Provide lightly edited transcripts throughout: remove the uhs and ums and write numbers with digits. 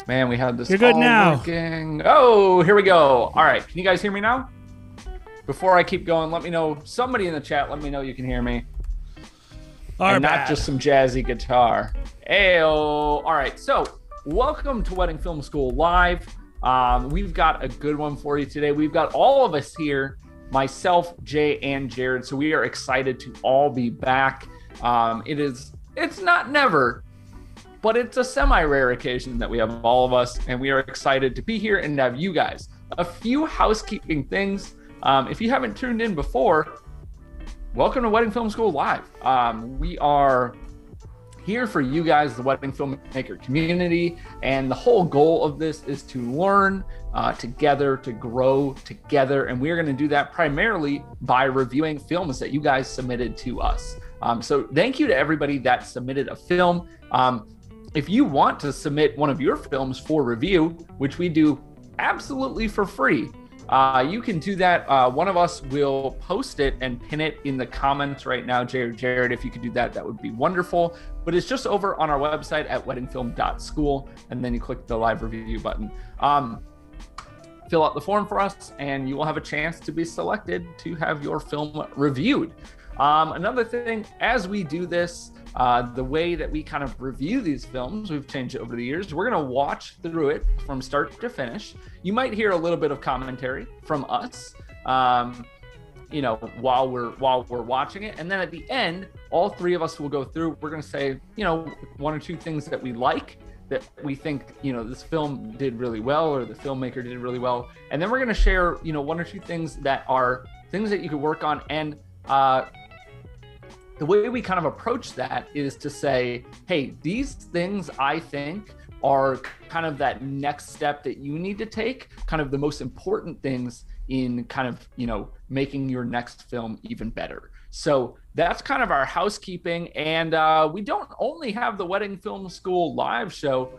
Man, we had this. You're good now. Working. Oh, here we go. All right. Can you guys hear me now? Before I keep going, let me know. Somebody in the chat, let me know you can hear me. And not just some jazzy guitar. Ayo. All right. So, welcome to Wedding Film School Live. We've got a good one for you today. We've got all of us here, myself, Jay, and Jared. So we are excited to all be back. It's not never, but it's a semi-rare occasion that we have all of us, and we are excited to be here and have you guys. A few housekeeping things. If you haven't tuned in before, welcome to Wedding Film School Live. We are here for you guys, the wedding filmmaker community, and the whole goal of this is to learn together, to grow together, and we're going to do that primarily by reviewing films that you guys submitted to us. So thank you to everybody that submitted a film. If you want to submit one of your films for review, which we do absolutely for free, you can do that. One of us will post it and pin it in the comments right now. Jared, if you could do that, that would be wonderful. But it's just over on our website at weddingfilm.school, and then you click the live review button. Fill out the form for us, and you will have a chance to be selected to have your film reviewed. Another thing, as we do this, the way that we kind of review these films, we've changed it over the years. We're going to watch through it from start to finish. You might hear a little bit of commentary from us, while we're watching it. And then at the end, all three of us will go through. We're going to say, one or two things that we like, that we think, this film did really well, or the filmmaker did really well. And then we're going to share, one or two things that are things that you could work on. And the way we kind of approach that is to say, hey, these things I think are kind of that next step that you need to take, kind of the most important things in kind of, making your next film even better. So that's kind of our housekeeping. And we don't only have the Wedding Film School live show.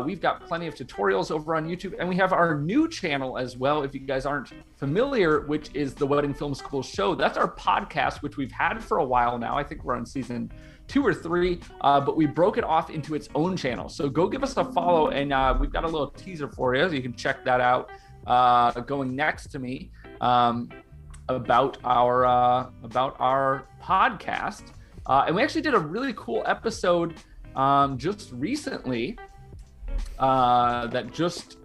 We've got plenty of tutorials over on YouTube, and we have our new channel as well. If you guys aren't familiar, which is the Wedding Film School show, that's our podcast, which we've had for a while now. I think we're on season 2 or 3, but we broke it off into its own channel. So go give us a follow, and we've got a little teaser for you. So you can check that out going next to me about our podcast. And we actually did a really cool episode just recently that just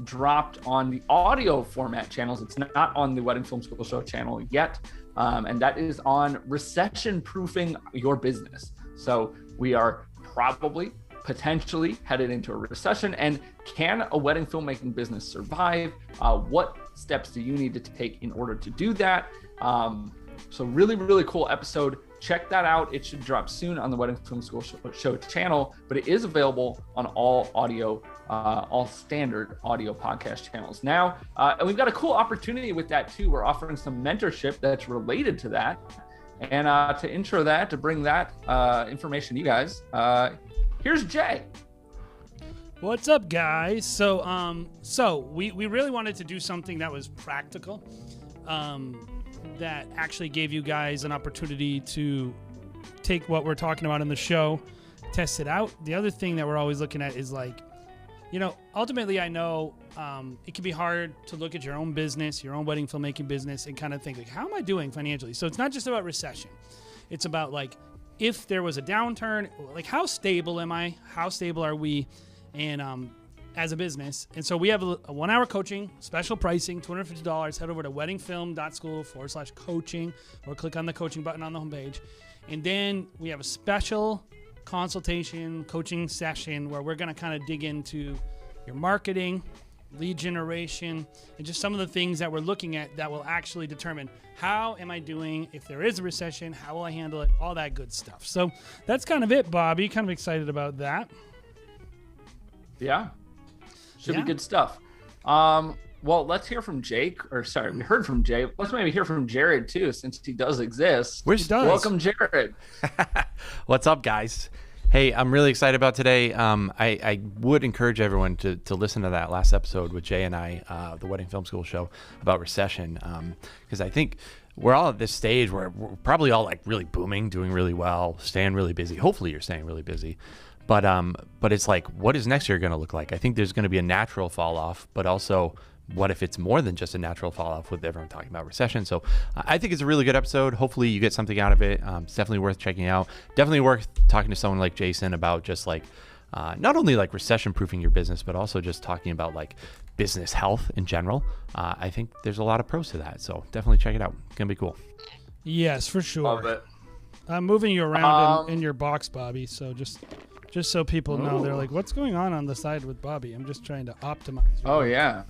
dropped on the audio format channels. It's not on the Wedding Film School show channel yet. And that is on recession proofing your business. So we are potentially headed into a recession, and can a wedding filmmaking business survive? What steps do you need to take in order to do that? So really, really cool episode. Check that out. It should drop soon on the Wedding Film School show channel, but it is available on all standard audio podcast channels now. And we've got a cool opportunity with that too. We're offering some mentorship that's related to that. And to intro that, to bring that information to you guys, here's Jay. What's up, guys? So we really wanted to do something that was practical, that actually gave you guys an opportunity to take what we're talking about in the show, test it out. The other thing that we're always looking at is ultimately, I know it can be hard to look at your own business, your own wedding filmmaking business, and kind of think how am I doing financially? So it's not just about recession. It's about if there was a downturn, how stable am I? How stable are we? And as a business. And so we have a 1-hour coaching, special pricing, $250. Head over to weddingfilm.school/coaching, or click on the coaching button on the homepage. And then we have a special consultation coaching session where we're going to kind of dig into your marketing, lead generation, and just some of the things that we're looking at that will actually determine how am I doing if there is a recession, how will I handle it, all that good stuff. So that's kind of it, Bobby. Kind of excited about that. Yeah. Should be good stuff. Well, let's hear from Jake. We heard from Jay. Let's maybe hear from Jared too, since he does exist. Welcome, Jared. What's up, guys? Hey, I'm really excited about today. I would encourage everyone to listen to that last episode with Jay and I, the Wedding Film School show about recession, because I think we're all at this stage where we're probably all really booming, doing really well, staying really busy. Hopefully you're staying really busy. But it's what is next year going to look like? I think there's going to be a natural fall off, but also what if it's more than just a natural fall off with everyone talking about recession? So I think it's a really good episode. Hopefully you get something out of it. It's definitely worth checking out. Definitely worth talking to someone like Jason about just not only recession proofing your business, but also just talking about business health in general. I think there's a lot of pros to that. So definitely check it out. It's going to be cool. Yes, for sure. Love it. I'm moving you around in your box, Bobby. So just so people know, they're what's going on the side with Bobby? I'm just trying to optimize. Oh, yeah.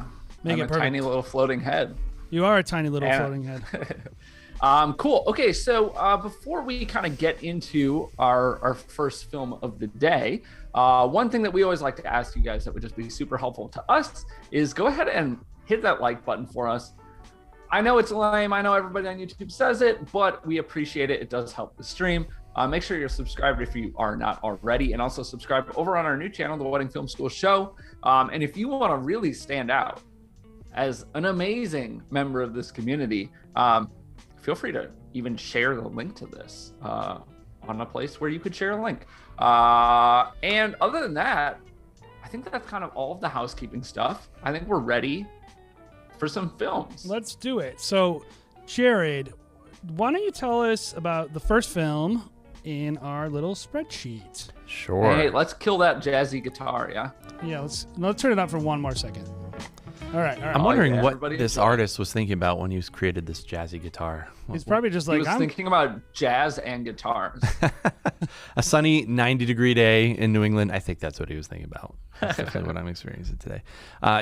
Make it perfect. Tiny little floating head. You are a tiny little floating head. Cool. Okay, so before we kind of get into our first film of the day, one thing that we always like to ask you guys that would just be super helpful to us is go ahead and hit that like button for us. I know it's lame. I know everybody on YouTube says it, but we appreciate it. It does help the stream. Make sure you're subscribed if you are not already, and also subscribe over on our new channel, the Wedding Film School Show. And if you want to really stand out as an amazing member of this community, feel free to even share the link to this on a place where you could share a link. And other than that, I think that's kind of all of the housekeeping stuff. I think we're ready for some films. Let's do it. So, Jared, why don't you tell us about the first film in our little spreadsheet? Sure. Hey, let's kill that jazzy guitar, yeah? Yeah, let's turn it up for one more second. All right. I'm wondering what everybody this enjoy. artist was thinking about when he created this jazzy guitar. He's probably just He like, was thinking about jazz and guitars. A sunny 90-degree day in New England. I think that's what he was thinking about. That's definitely what I'm experiencing today.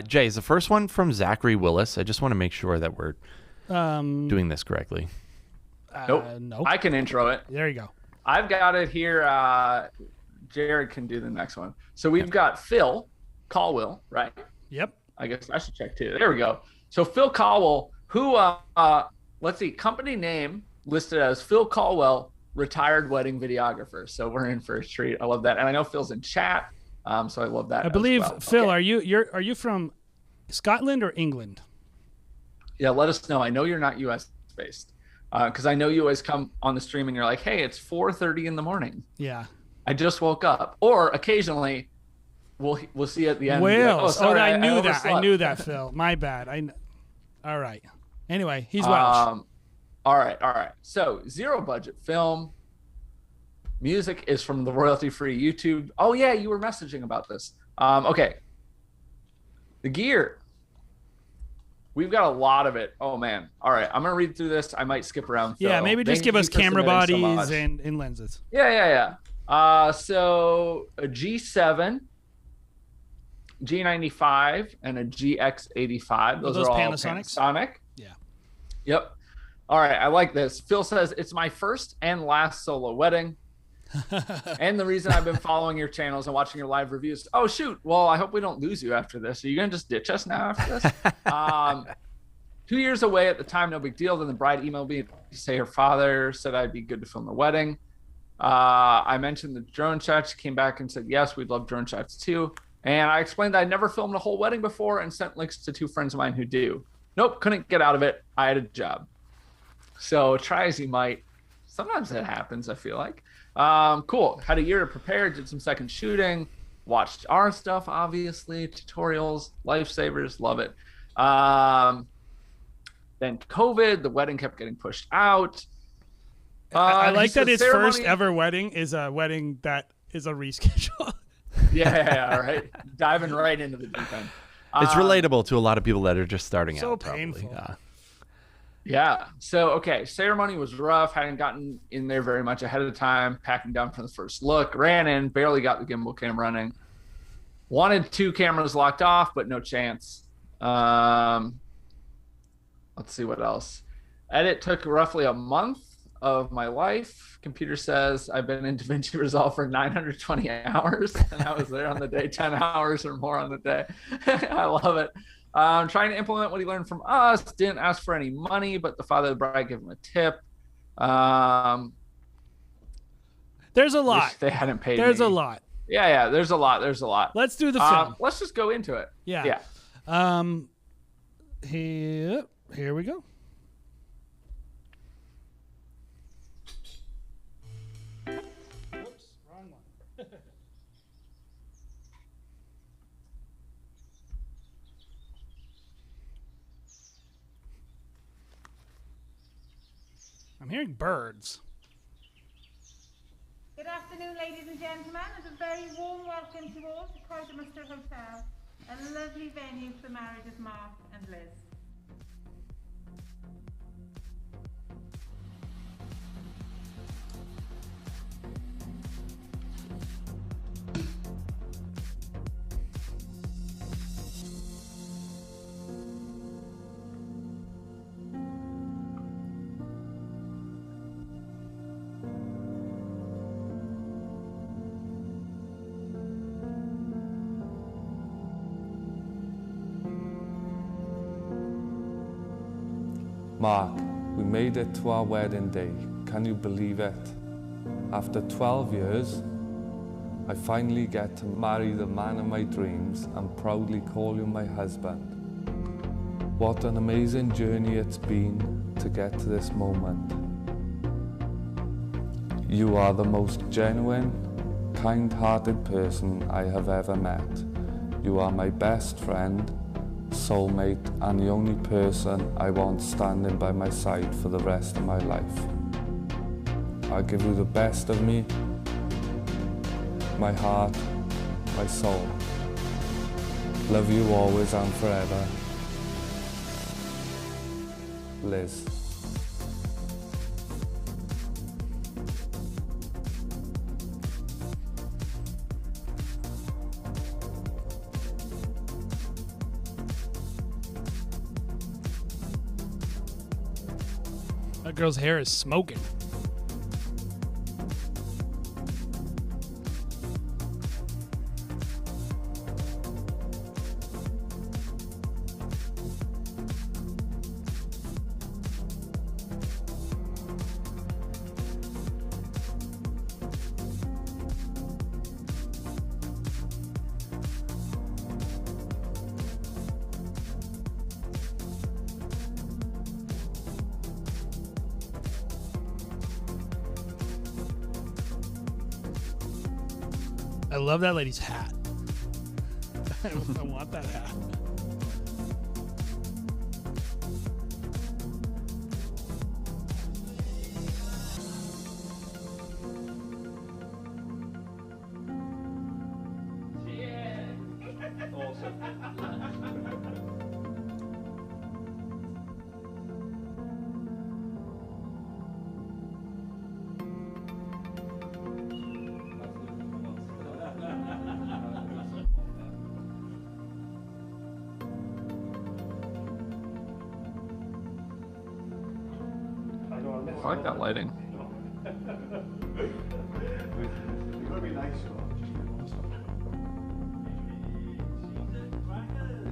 Jay, is the first one from Zachary Willis? I just want to make sure that we're doing this correctly. Nope. Nope. I can intro it. There you go. I've got it here. Jared can do the next one. So we've got Phil Caldwell, right? Yep. I guess I should check too. There we go. So Phil Caldwell, who, let's see, company name listed as Phil Caldwell, retired wedding videographer. So we're in for a treat. I love that. And I know Phil's in chat. So I love that. I believe, well. Phil, Okay. are you from Scotland or England? Yeah, let us know. I know you're not US based. Because I know you always come on the stream and you're like, hey, it's 4:30 in the morning. Yeah. I just woke up. Or occasionally we'll see at the end. Wales. Like, sorry, I knew that. overslept. I knew that, Phil. My bad. All right. Anyway, he's Welsh. All right. So, zero budget film. Music is from the royalty-free YouTube. Oh yeah, you were messaging about this. Okay. The gear. We've got a lot of it. Oh man. All right, I'm gonna read through this. I might skip around. Yeah, Phil. maybe just Thank give you us for camera submitting so bodies much. and lenses. Yeah. So a G7, G95, and a GX85. Those those are all Panasonics? Panasonic. Yeah. Yep. All right, I like this. Phil says it's my first and last solo wedding. And the reason I've been following your channels and watching your live reviews. Oh shoot. Well, I hope we don't lose you after this. Are you gonna just ditch us now after this? 2 years away at the time, no big deal. Then the bride emailed me to say her father said I'd be good to film the wedding. I mentioned the drone shots. She came back and said, yes, we'd love drone shots too. And I explained I'd never filmed a whole wedding before and sent links to 2 friends of mine who do. Nope, couldn't get out of it. I had a job. So try as you might. Sometimes that happens, I feel like. Cool. Had a year to prepare, did some second shooting, watched our stuff, obviously, tutorials, lifesavers, love it. Then COVID, the wedding kept getting pushed out. I like that his ceremony... first ever wedding is a wedding that is a reschedule. yeah, right. Diving right into the deep end. It's relatable to a lot of people that are just starting so out. So painful. Yeah. So, okay. Ceremony was rough. Hadn't gotten in there very much ahead of time. Packing down for the first look. Ran in. Barely got the gimbal cam running. Wanted 2 cameras locked off, but no chance. Let's see what else. Edit took roughly a month of my life. Computer says I've been in DaVinci Resolve for 920 hours, and I was there on the day 10 hours or more on the day. I love it. Trying to implement what he learned from us. Didn't ask for any money, but the father of the bride gave him a tip. There's a lot. Wish they hadn't paid There's me. a lot. Yeah. There's a lot. Let's do the film. Let's just go into it. Yeah. Here we go. Whoops, wrong one. I'm hearing birds. Good afternoon, ladies and gentlemen, and a very warm welcome to all to Coidermuster Hotel, a lovely venue for the marriage of Mark and Liz. Mark, we made it to our wedding day. Can you believe it? After 12 years, I finally get to marry the man of my dreams and proudly call you my husband. What an amazing journey it's been to get to this moment. You are the most genuine, kind-hearted person I have ever met. You are my best friend, soulmate, and the only person I want standing by my side for the rest of my life. I give you the best of me, my heart, my soul. Love you always and forever. Liz. That girl's hair is smoking. I love that lady's hat. I want that hat. I like that lighting.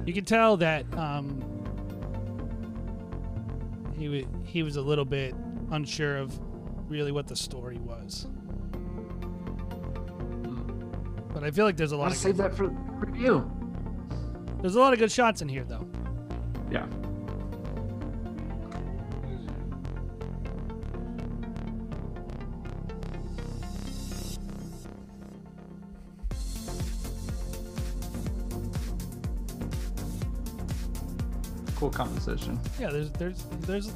You can tell that he was a little bit unsure of really what the story was. But I feel like there's a lot of save that for review. There's a lot of good shots in here, though. Yeah. Cool composition. Yeah, there's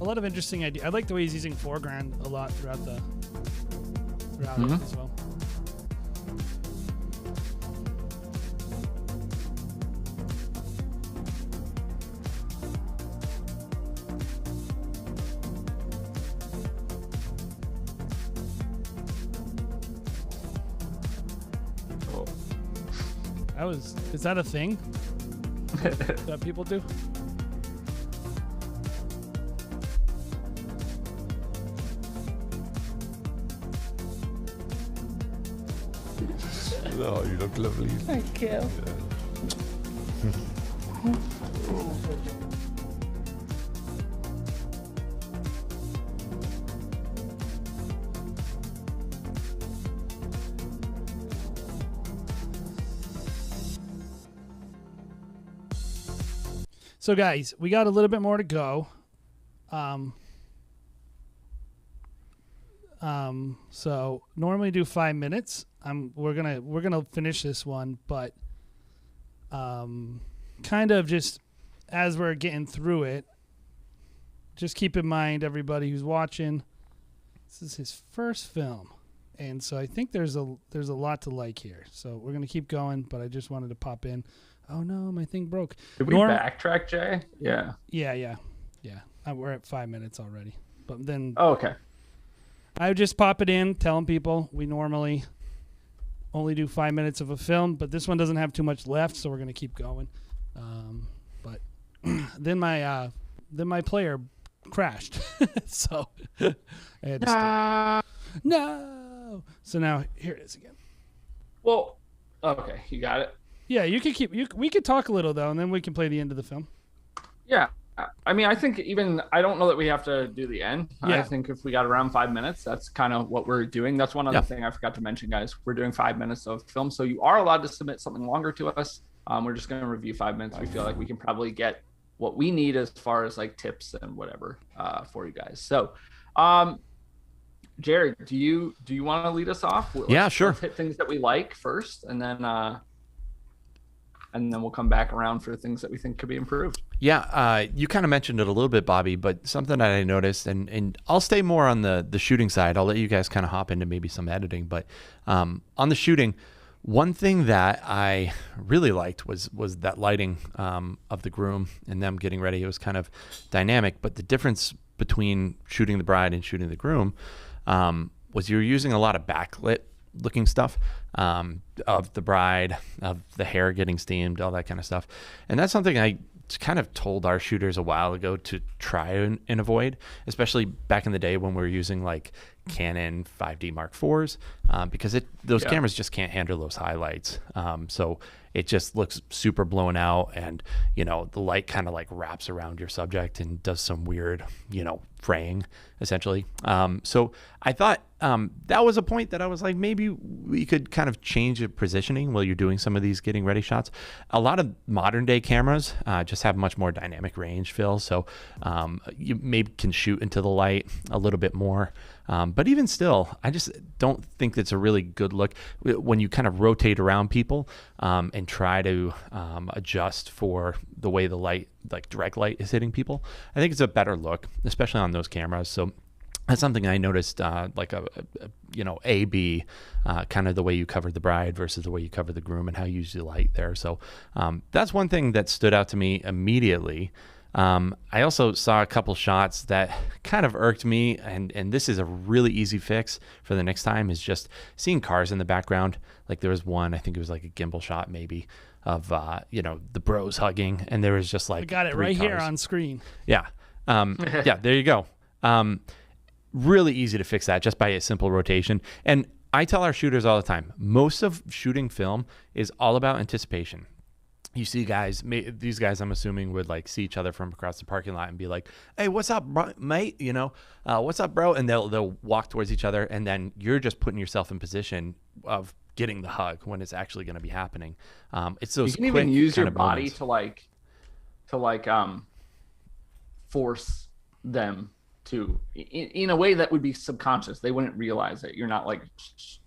a lot of interesting ideas. I like the way he's using foreground a lot throughout it as well. Oh. Is that a thing that people do? Oh, you look lovely. Thank you. Yeah. So guys, we got a little bit more to go. So normally do 5 minutes. We're gonna finish this one, but kind of just as we're getting through it, just keep in mind, everybody who's watching, this is his first film, and so I think there's a lot to like here. So we're gonna keep going, but I just wanted to pop in. Oh no, my thing broke. Did we backtrack, Jay? Yeah. Yeah. We're at 5 minutes already, but then. Oh, okay. I would just pop it in, telling people we normally only do 5 minutes of a film, but this one doesn't have too much left, so we're gonna keep going. But then my player crashed, so I had to no. So now here it is again. Well, okay, you got it. Yeah, you can keep. We could talk a little though, and then we can play the end of the film. Yeah, I mean, I think I don't know that we have to do the end. Yeah. I think if we got around 5 minutes, that's kind of what we're doing. That's one other thing I forgot to mention, guys. We're doing 5 minutes of film, so you are allowed to submit something longer to us. We're just going to review 5 minutes. We feel like we can probably get what we need as far as like tips and whatever for you guys. So, Jared, do you want to lead us off? Yeah, sure. Let's hit things that we like first, and then and then we'll come back around for things that we think could be improved. Yeah, you kind of mentioned it a little bit, Bobby, but something that I noticed, and I'll stay more on the shooting side. I'll let you guys kind of hop into maybe some editing, but on the shooting, one thing that I really liked was that lighting of the groom and them getting ready. It was kind of dynamic, but the difference between shooting the bride and shooting the groom was you were using a lot of backlit looking stuff of the bride, of the hair getting steamed, all that kind of stuff. And that's something I kind of told our shooters a while ago to try and avoid, especially back in the day when we were using like Canon 5D Mark IVs, because those cameras just can't handle those highlights. So it just looks super blown out, and the light kind of like wraps around your subject and does some weird fraying essentially. So I thought that was a point that I was like, maybe we could kind of change the positioning while you're doing some of these getting ready shots. A lot of modern day cameras just have much more dynamic range, Phil, so you maybe can shoot into the light a little bit more. But even still, I just don't think it's a really good look when you kind of rotate around people and try to adjust for the way the light, like direct light, is hitting people. I think it's a better look, especially on those cameras. So that's something I noticed, like A/B, kind of the way you covered the bride versus the way you cover the groom and how you use the light there. So that's one thing that stood out to me immediately. I also saw a couple shots that kind of irked me, and this is a really easy fix for the next time, is just seeing cars in the background. Like there was one, I think it was like a gimbal shot maybe, of the bros hugging, and there was just like I got it right cars. here on screen. Yeah. Yeah, there you go. Really easy to fix that just by a simple rotation. And I tell our shooters all the time, most of shooting film is all about anticipation. You see guys, these guys I'm assuming would like see each other from across the parking lot and be like, hey, what's up, mate? What's up, bro? And they'll walk towards each other, and then you're just putting yourself in position of getting the hug when it's actually going to be happening. It's those you can quick even use your moments. body to force them to, in a way that would be subconscious. They wouldn't realize it. You're not like,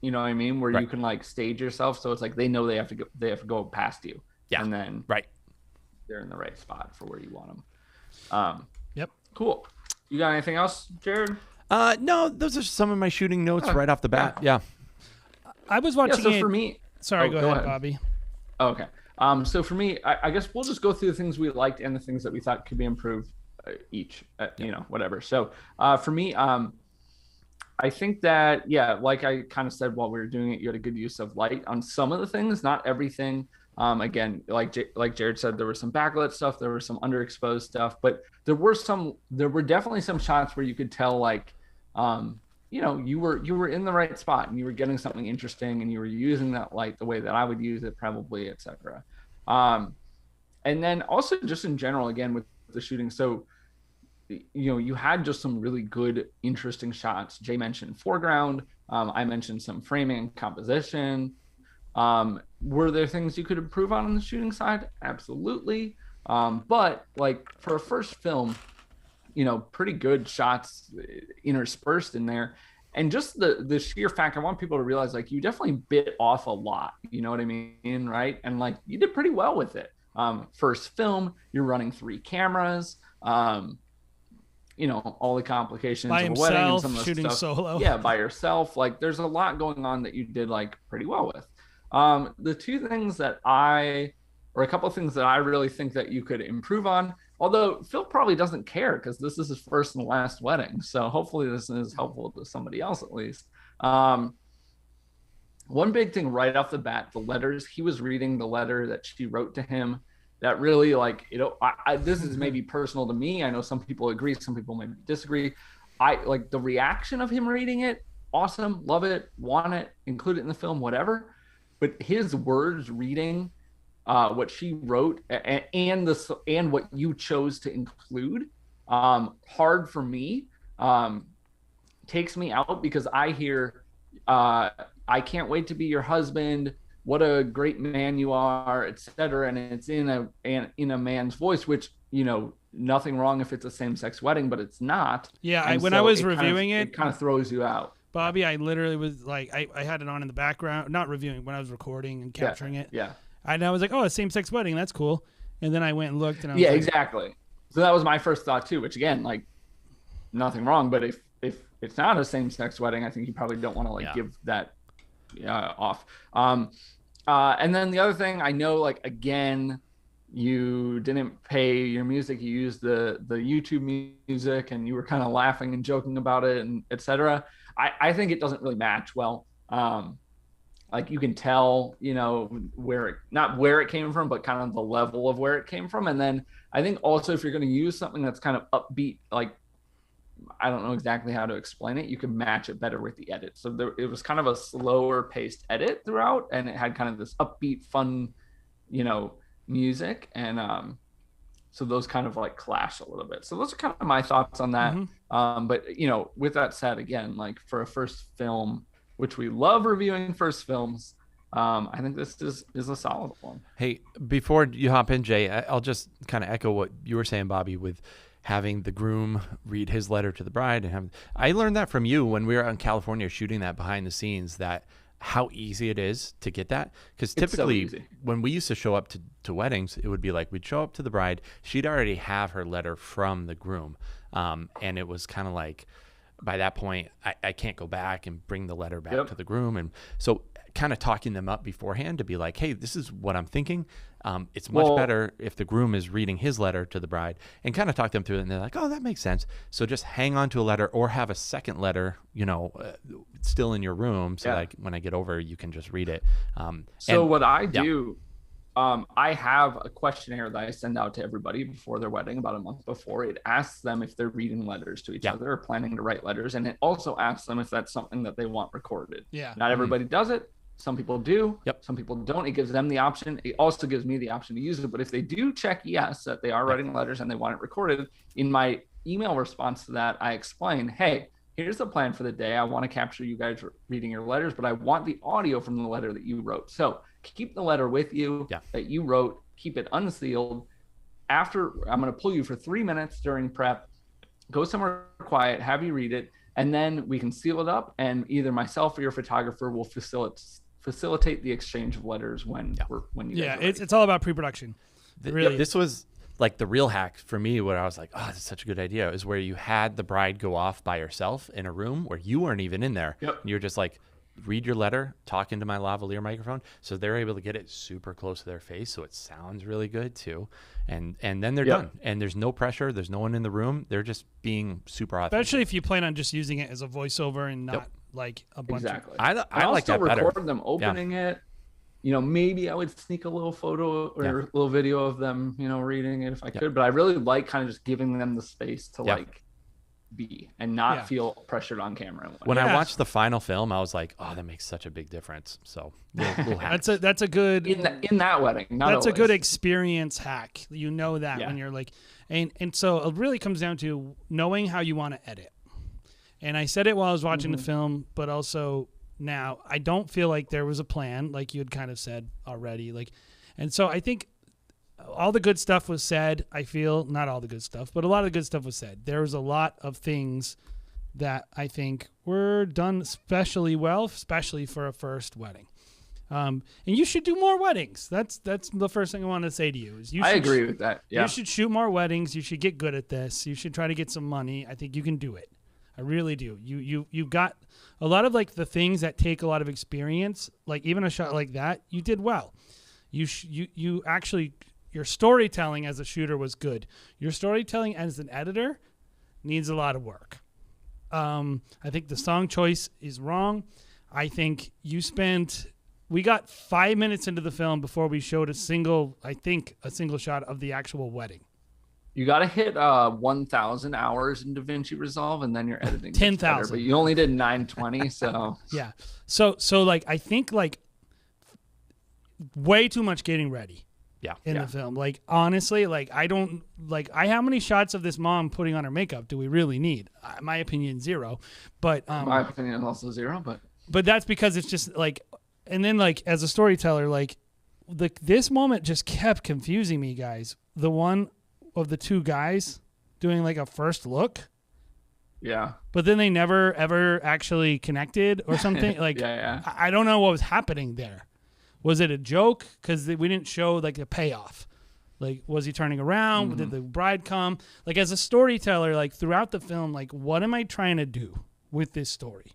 you know what I mean? Where Right. you can like stage yourself, so it's like they know they have to go past you. Yeah. And then Right. they're in the right spot for where you want them. Yep. Cool. You got anything else, Jared? No, those are some of my shooting notes right off the bat. Yeah. I was watching so for me, Sorry, go ahead, ahead. Bobby. Okay. So for me, I guess we'll just go through the things we liked and the things that we thought could be improved each, whatever. So for me, I think that, like I kind of said while we were doing it, you had a good use of light on some of the things, not everything. Again, like Jared said, there was some backlit stuff, there was some underexposed stuff, but there were definitely some shots where you could tell like, you were in the right spot and you were getting something interesting and you were using that light the way that I would use it probably, etc. And then also just in general, again, with the shooting. So, you had just some really good, interesting shots. Jay mentioned foreground. I mentioned some framing and composition. Were there things you could improve on the shooting side? Absolutely. But like for a first film, pretty good shots interspersed in there. And just the sheer fact, I want people to realize like you definitely bit off a lot, you know what I mean? Right. And like you did pretty well with it. First film, you're running 3 cameras, all the complications By of a wedding and himself, some of the shooting stuff. solo. Yeah, by yourself. Like there's a lot going on that you did like pretty well with. The two things a couple of things that I really think that you could improve on, although Phil probably doesn't care because this is his first and last wedding. So hopefully this is helpful to somebody else at least. One big thing right off the bat, the letters. He was reading the letter that she wrote to him. That really this is maybe personal to me. I know some people agree, some people maybe disagree. I like the reaction of him reading it. Awesome, love it, want it, include it in the film, whatever. But his words reading what she wrote and what you chose to include, hard for me, takes me out because I hear, I can't wait to be your husband. What a great man you are, etc. And it's in a man's voice, which, nothing wrong if it's a same-sex wedding, but it's not. Yeah, when I was reviewing it kind of throws you out. Bobby, I literally was like, I had it on in the background, not reviewing, when I was recording and capturing it. Yeah. And I was like, oh, a same-sex wedding. That's cool. And then I went and looked, and I was like, exactly. So that was my first thought too, which again, like nothing wrong, but if it's not a same-sex wedding, I think you probably don't want to give that off. And then the other thing, I know, like, again, you didn't pay your music, you used the YouTube music, and you were kind of laughing and joking about it, and etc. I think it doesn't really match well. Like, you can tell, not where it came from, but kind of the level of where it came from. And then I think also, if you're going to use something that's kind of upbeat, like, I don't know exactly how to explain it, you can match it better with the edit. So it was kind of a slower paced edit throughout, and it had kind of this upbeat, fun, music. And so those kind of like clash a little bit. So those are kind of my thoughts on that. But with that said, again, like, for a first film, which we love reviewing first films, I think this is a solid one. Hey, before you hop in, Jay, I'll just kind of echo what you were saying, Bobby, with having the groom read his letter to the bride. I learned that from you when we were in California shooting that behind the scenes, that how easy it is to get that. Because typically when we used to show up to weddings, it would be like, we'd show up to the bride, she'd already have her letter from the groom. And it was kind of like, by that point, I can't go back and bring the letter back to the groom. And so kind of talking them up beforehand to be like, hey, this is what I'm thinking. It's much better if the groom is reading his letter to the bride, and kind of talk them through it. And they're like, oh, that makes sense. So just hang on to a letter, or have a second letter, still in your room. So like, when I get over, you can just read it. What I do, I have a questionnaire that I send out to everybody before their wedding, about a month before. It asks them if they're reading letters to each other or planning to write letters. And it also asks them if that's something that they want recorded. Not everybody does it. Some people do. Some people don't. It gives them the option. It also gives me the option to use it. But if they do check yes, that they are writing letters and they want it recorded, in my email response to that, I explain, hey, here's the plan for the day. I want to capture you guys reading your letters, but I want the audio from the letter that you wrote. So keep the letter with you that you wrote, keep it unsealed. After, I'm going to pull you for 3 minutes during prep, go somewhere quiet, have you read it, and then we can seal it up, and either myself or your photographer will facilitate the exchange of letters when you guys are ready. It's all about pre-production. Really, this was like the real hack for me, where I was like, oh, this is such a good idea, is where you had the bride go off by herself in a room where you weren't even in there. And you're just like, read your letter, talk into my lavalier microphone. So they're able to get it super close to their face, so it sounds really good too. And then they're done. And there's no pressure. There's no one in the room. They're just being super authentic. Especially if you plan on just using it as a voiceover and not like a bunch of... I like that better. Record them opening it. Maybe I would sneak a little photo or a little video of them, reading it if I could. But I really like kind of just giving them the space to like be and not feel pressured on camera. When I watched the final film, I was like, oh, that makes such a big difference. So little hacks. that's a good in that wedding. That's always a good experience hack. That when you're like, and so it really comes down to knowing how you want to edit. And I said it while I was watching the film, but also now I don't feel like there was a plan, like you had kind of said already. And so I think all the good stuff was said. I feel not all the good stuff, but a lot of the good stuff was said. There was a lot of things that I think were done especially well, especially for a first wedding. And you should do more weddings. That's the first thing I want to say to you. I agree with that. Yeah. You should shoot more weddings. You should get good at this. You should try to get some money. I think you can do it. I really do. You got a lot of like the things that take a lot of experience, like even a shot like that, you did well. You actually, your storytelling as a shooter was good. Your storytelling as an editor needs a lot of work. I think the song choice is wrong. I think we got 5 minutes into the film before we showed a single shot of the actual wedding. You got to hit 1,000 hours in DaVinci Resolve, and then you're editing 10,000. But you only did 920, so yeah. So like I think like way too much getting ready. In the film, like honestly, like I don't like. How many shots of this mom putting on her makeup do we really need? My opinion, 0. But my opinion is also 0. But that's because it's just like, and then like as a storyteller, like this moment just kept confusing me, guys. The one of the two guys doing like a first look. Yeah. But then they never ever actually connected or something. Like I don't know what was happening there. Was it a joke? Because we didn't show like a payoff. Like, was he turning around? Mm-hmm. Did the bride come? Like, as a storyteller, like throughout the film, like, what am I trying to do with this story?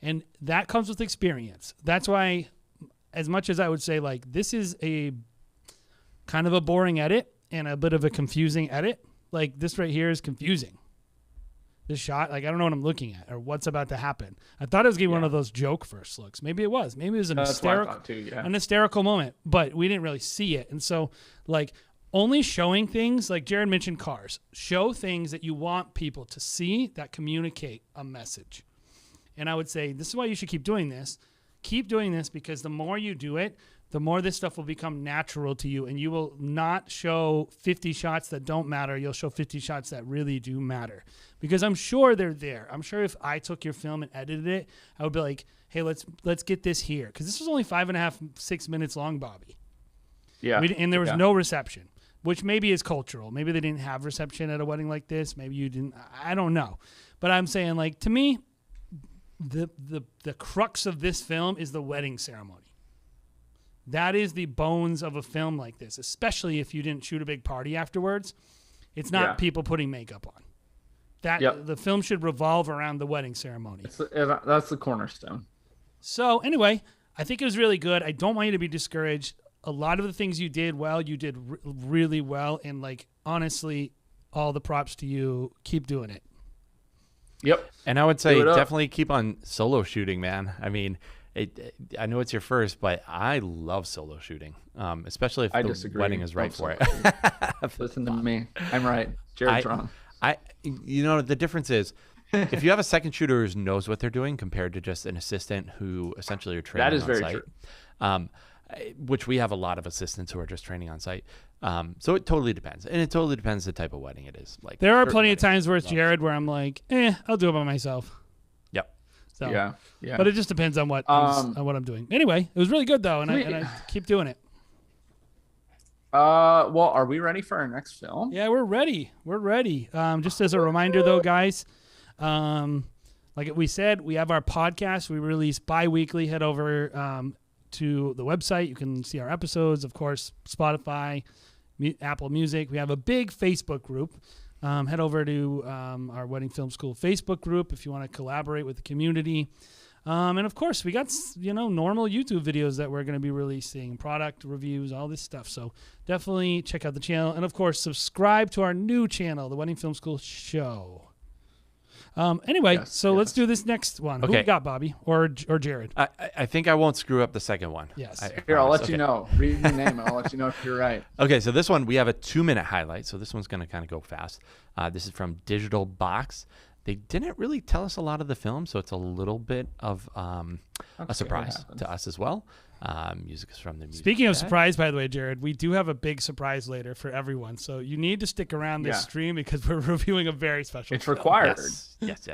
And that comes with experience. That's why, as much as I would say, like, this is a kind of a boring edit and a bit of a confusing edit. Like, this right here is confusing. This shot, like, I don't know what I'm looking at or what's about to happen. I thought it was getting one of those joke first looks. Maybe it was. Maybe it was an hysterical moment, but we didn't really see it. And so, like, only showing things, like Jared mentioned cars, show things that you want people to see that communicate a message. And I would say this is why you should keep doing this. Keep doing this because the more you do it, the more this stuff will become natural to you, and you will not show 50 shots that don't matter. You'll show 50 shots that really do matter, because I'm sure they're there. I'm sure if I took your film and edited it, I would be like, hey, let's get this here, because this was only 5.5, 6 minutes long, Bobby. Yeah. And there was no reception, which maybe is cultural. Maybe they didn't have reception at a wedding like this. Maybe you didn't. I don't know. But I'm saying, like, to me, the crux of this film is the wedding ceremony. That is the bones of a film like this, especially if you didn't shoot a big party afterwards. It's not people putting makeup on. The film should revolve around the wedding ceremony. That's the cornerstone. So anyway, I think it was really good. I don't want you to be discouraged. A lot of the things you did well, you did really well. And, like, honestly, all the props to you. Keep doing it. Yep. And I would say definitely keep on solo shooting, man. I mean, I know it's your first, but I love solo shooting, especially if the wedding is right for it. Listen to me. I'm right. Jared's wrong. The difference is if you have a second shooter who knows what they're doing compared to just an assistant who essentially are training on site. That is very true. Which we have a lot of assistants who are just training on site. So it totally depends. And it totally depends the type of wedding it is. Like, there are plenty of times where it's Jared where I'm like, I'll do it by myself. Yep. So, yeah. But it just depends on what I'm doing. Anyway, it was really good though, and I keep doing it. Well, are we ready for our next film? Yeah, we're ready. Just as a reminder though, guys, like we said, we have our podcast. We release bi-weekly. Head over to the website. You can see our episodes, of course, Spotify, Apple Music. We have a big Facebook group. Head over to our Wedding Film School Facebook group if you want to collaborate with the community. And of course, we got, normal YouTube videos that we're going to be releasing, product reviews, all this stuff. So definitely check out the channel. And of course, subscribe to our new channel, the Wedding Film School Show. Let's do this next one. Okay. Who we got, Bobby or Jared? I think I won't screw up the second one. Yes. Here, I'll let you know. Read the name and I'll let you know if you're right. Okay, so this one, we have a 2-minute highlight. So this one's going to kind of go fast. This is from Digital Box. They didn't really tell us a lot of the film, so it's a little bit of a surprise to us as well. Music is from the music. Speaking of surprise, by the way, Jared, we do have a big surprise later for everyone. So you need to stick around this stream because we're reviewing a very special film. Required. Yes.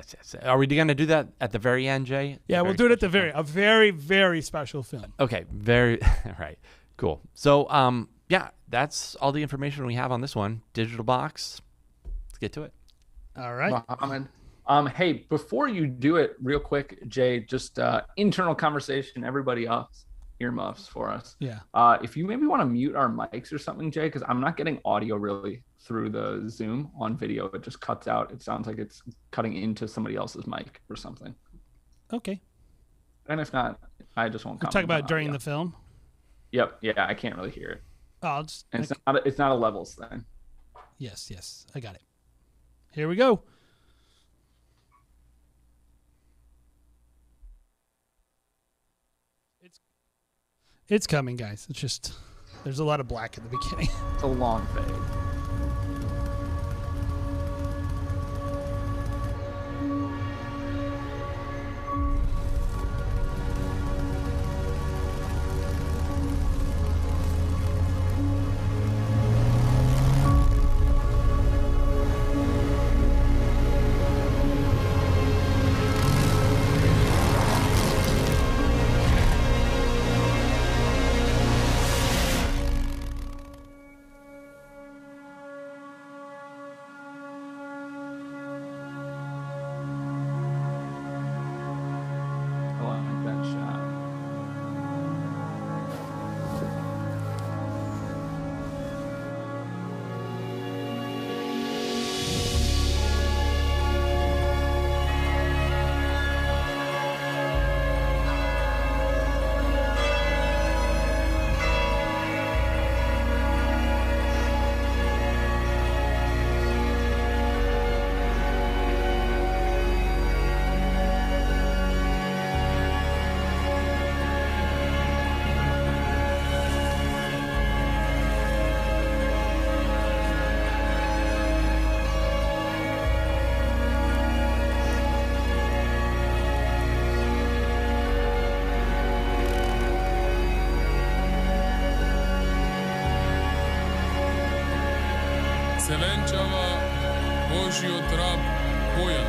Are we going to do that at the very end, Jay? Yeah, we'll do it at the a very, very special film. Okay, very right. Cool. So, that's all the information we have on this one. Digital Box. Let's get to it. All right. Mohammed. Hey, before you do it, real quick, Jay, just internal conversation. Everybody else, earmuffs for us. Yeah. If you maybe want to mute our mics or something, Jay, because I'm not getting audio really through the Zoom on video. It just cuts out. It sounds like it's cutting into somebody else's mic or something. Okay. And if not, I just won't. We'll talk about it during the film. Yep. Yeah, I can't really hear it. It's not a levels thing. Yes, I got it. Here we go. It's coming, guys. It's just there's a lot of black at the beginning. It's a long fade. spojen.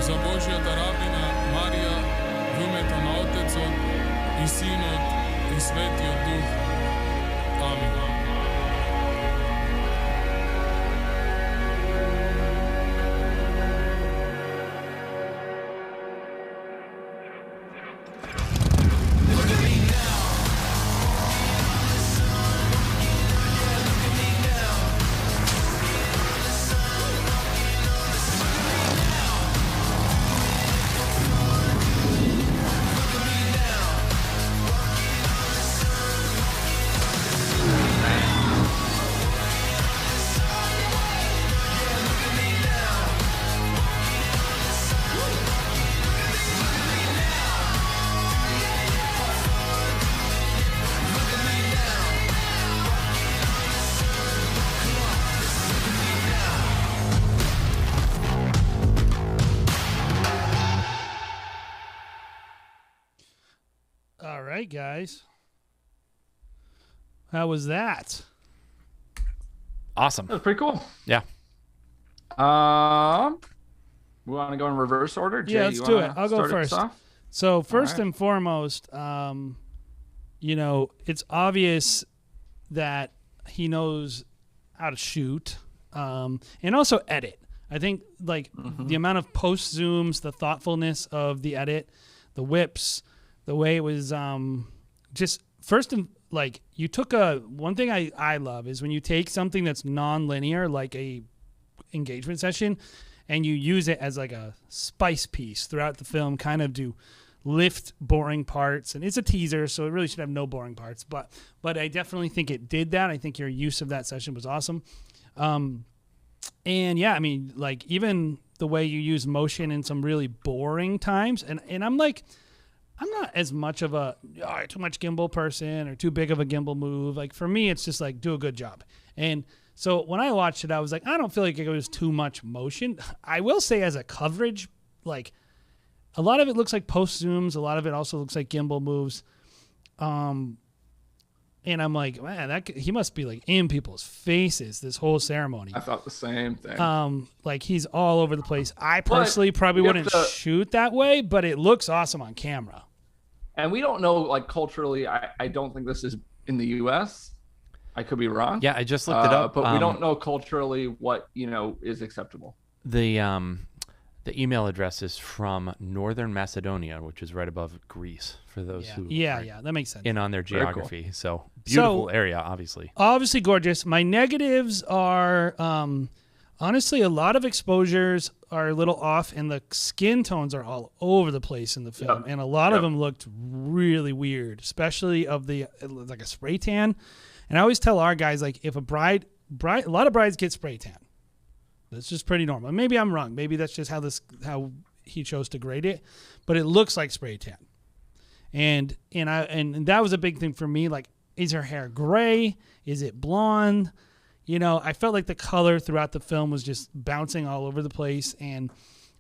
Za Božjata rabina Marija, v imeta na Otecov i Sinov i Svetijog Duh. Amin. All right, guys. How was that? Awesome. That was pretty cool. Yeah. We want to go in reverse order? Jay, Yeah, let's do it. I'll go first. So first and foremost, you know, it's obvious that he knows how to shoot and also edit. I think like the amount of post zooms, the thoughtfulness of the edit, the whips, the way it was just first and like you took one thing I love is when you take something that's non-linear like a engagement session and you use it as like a spice piece throughout the film, kind of to lift boring parts. And it's a teaser, so it really should have no boring parts. But I definitely think it did that. I think your use of that session was awesome. And yeah, I mean, like even the way you use motion in some really boring times. And I'm like, I'm not as much of a too much gimbal person or too big of a gimbal move. Like for me, it's just like do a good job. And so when I watched it, I was like, I don't feel like it was too much motion. I will say as a coverage, like a lot of it looks like post zooms. A lot of it also looks like gimbal moves. And I'm like, man, he must be like in people's faces this whole ceremony. I thought the same thing. Like he's all over the place. I personally probably wouldn't shoot that way, but it looks awesome on camera. And we don't know, like culturally, I don't think this is in the U.S. I could be wrong. Yeah, I just looked it up. But we don't know culturally what, is acceptable. The email address is from Northern Macedonia, which is right above Greece, for those who that makes sense. in on their geography. Cool. So beautiful area, obviously. Obviously gorgeous. My negatives are honestly a lot of exposures are a little off, and the skin tones are all over the place in the film, and a lot of them looked really weird, especially of like a spray tan. And I always tell our guys, like, if a lot of brides get spray tan. That's just pretty normal. Maybe I'm wrong. Maybe that's just how he chose to grade it, but it looks like spray tan. And that was a big thing for me. Like, is her hair gray? Is it blonde? I felt like the color throughout the film was just bouncing all over the place, and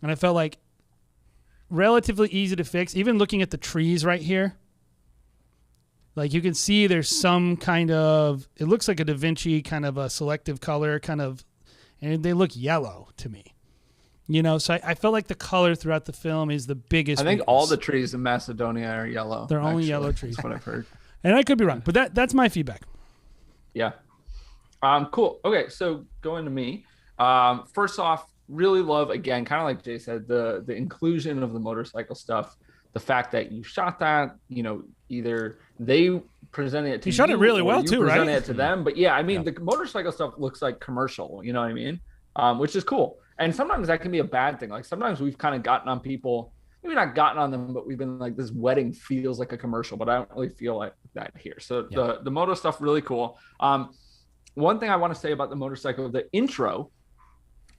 I felt like relatively easy to fix. Even looking at the trees right here. Like you can see there's some kind of, it looks like a Da Vinci kind of a selective color kind of, and they look yellow to me. So I felt like the color throughout the film is the biggest. I think weakness. all the trees in Macedonia are yellow. They're only yellow trees. That's what I've heard. And I could be wrong, but that's my feedback. Yeah. Cool. Okay, so going to me. First off, really love, again, kind of like Jay said, the inclusion of the motorcycle stuff. The fact that you shot that, either they presented it to you. You shot it really well too, right? Presented it to them. But yeah, I mean, the motorcycle stuff looks like commercial, you know what I mean? Which is cool. And sometimes that can be a bad thing. Like sometimes we've kind of gotten on people, maybe not gotten on them, but we've been like, this wedding feels like a commercial, but I don't really feel like that here. So the moto stuff, really cool. One thing I want to say about the motorcycle, the intro,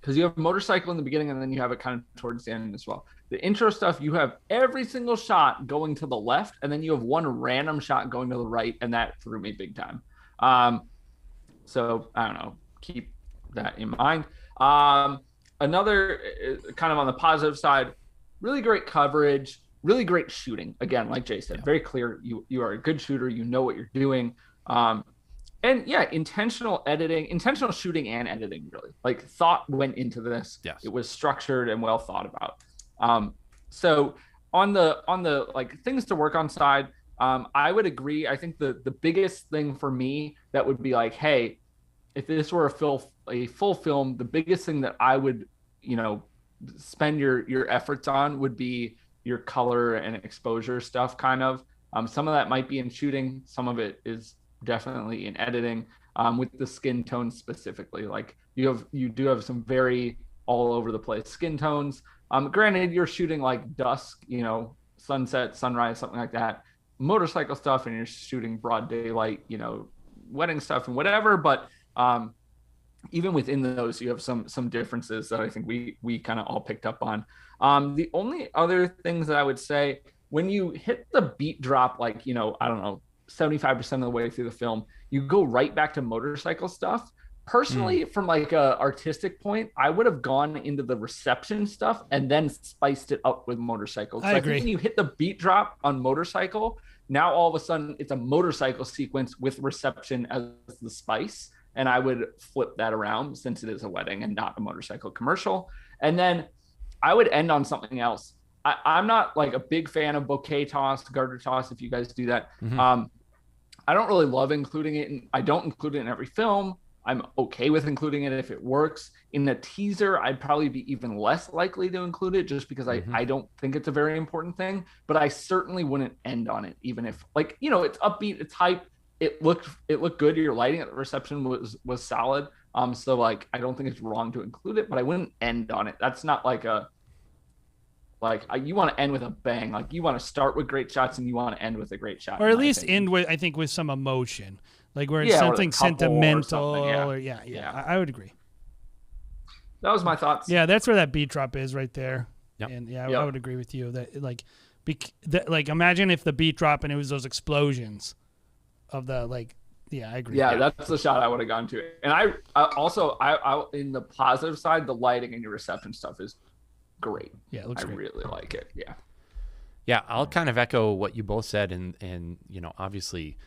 because you have a motorcycle in the beginning and then you have it kind of towards the end as well. The intro stuff, you have every single shot going to the left, and then you have one random shot going to the right, and that threw me big time. So I don't know, keep that in mind. Another kind of on the positive side, really great coverage, really great shooting. Again, like Jay said, very clear. You are a good shooter. You know what you're doing. And yeah, intentional editing, intentional shooting and editing, really. Like thought went into this. Yes. It was structured and well thought about. So on the like things to work on side, I would agree. I think the biggest thing for me that would be like, hey, if this were a full film, the biggest thing that I would, spend your efforts on would be your color and exposure stuff, kind of. Some of that might be in shooting. Some of it is definitely in editing, with the skin tones specifically. Like you do have some very all over the place skin tones. Granted, you're shooting like dusk, sunset, sunrise, something like that, motorcycle stuff, and you're shooting broad daylight, wedding stuff and whatever. But even within those, you have some differences that I think we kind of all picked up on. The only other things that I would say, when you hit the beat drop, like, I don't know, 75% of the way through the film, you go right back to motorcycle stuff. Personally, from like a artistic point, I would have gone into the reception stuff and then spiced it up with motorcycles. I agree. think when you hit the beat drop on motorcycle, now all of a sudden it's a motorcycle sequence with reception as the spice. And I would flip that around, since it is a wedding and not a motorcycle commercial. And then I would end on something else. I'm not like a big fan of bouquet toss, garter toss, if you guys do that. I don't really love including it. I don't include it in every film. I'm okay with including it if it works. In the teaser, I'd probably be even less likely to include it, just because I don't think it's a very important thing. But I certainly wouldn't end on it, even if, like, it's upbeat, it's hype. It looked good. Your lighting at the reception was solid. So like, I don't think it's wrong to include it, but I wouldn't end on it. That's not like you want to end with a bang. Like, you want to start with great shots and you want to end with a great shot. Or at least end with, I think, with some emotion, like where it's something sentimental or I would agree. That was my thoughts. Yeah, that's where that beat drop is right there. Yep. And I would agree with you that like imagine if the beat drop and it was those explosions of the I agree. Yeah, that's the shot I would have gone to. And I also in the positive side, the lighting and your reception stuff is great. Yeah, it looks great. I really like it. Yeah. Yeah, I'll kind of echo what you both said, and obviously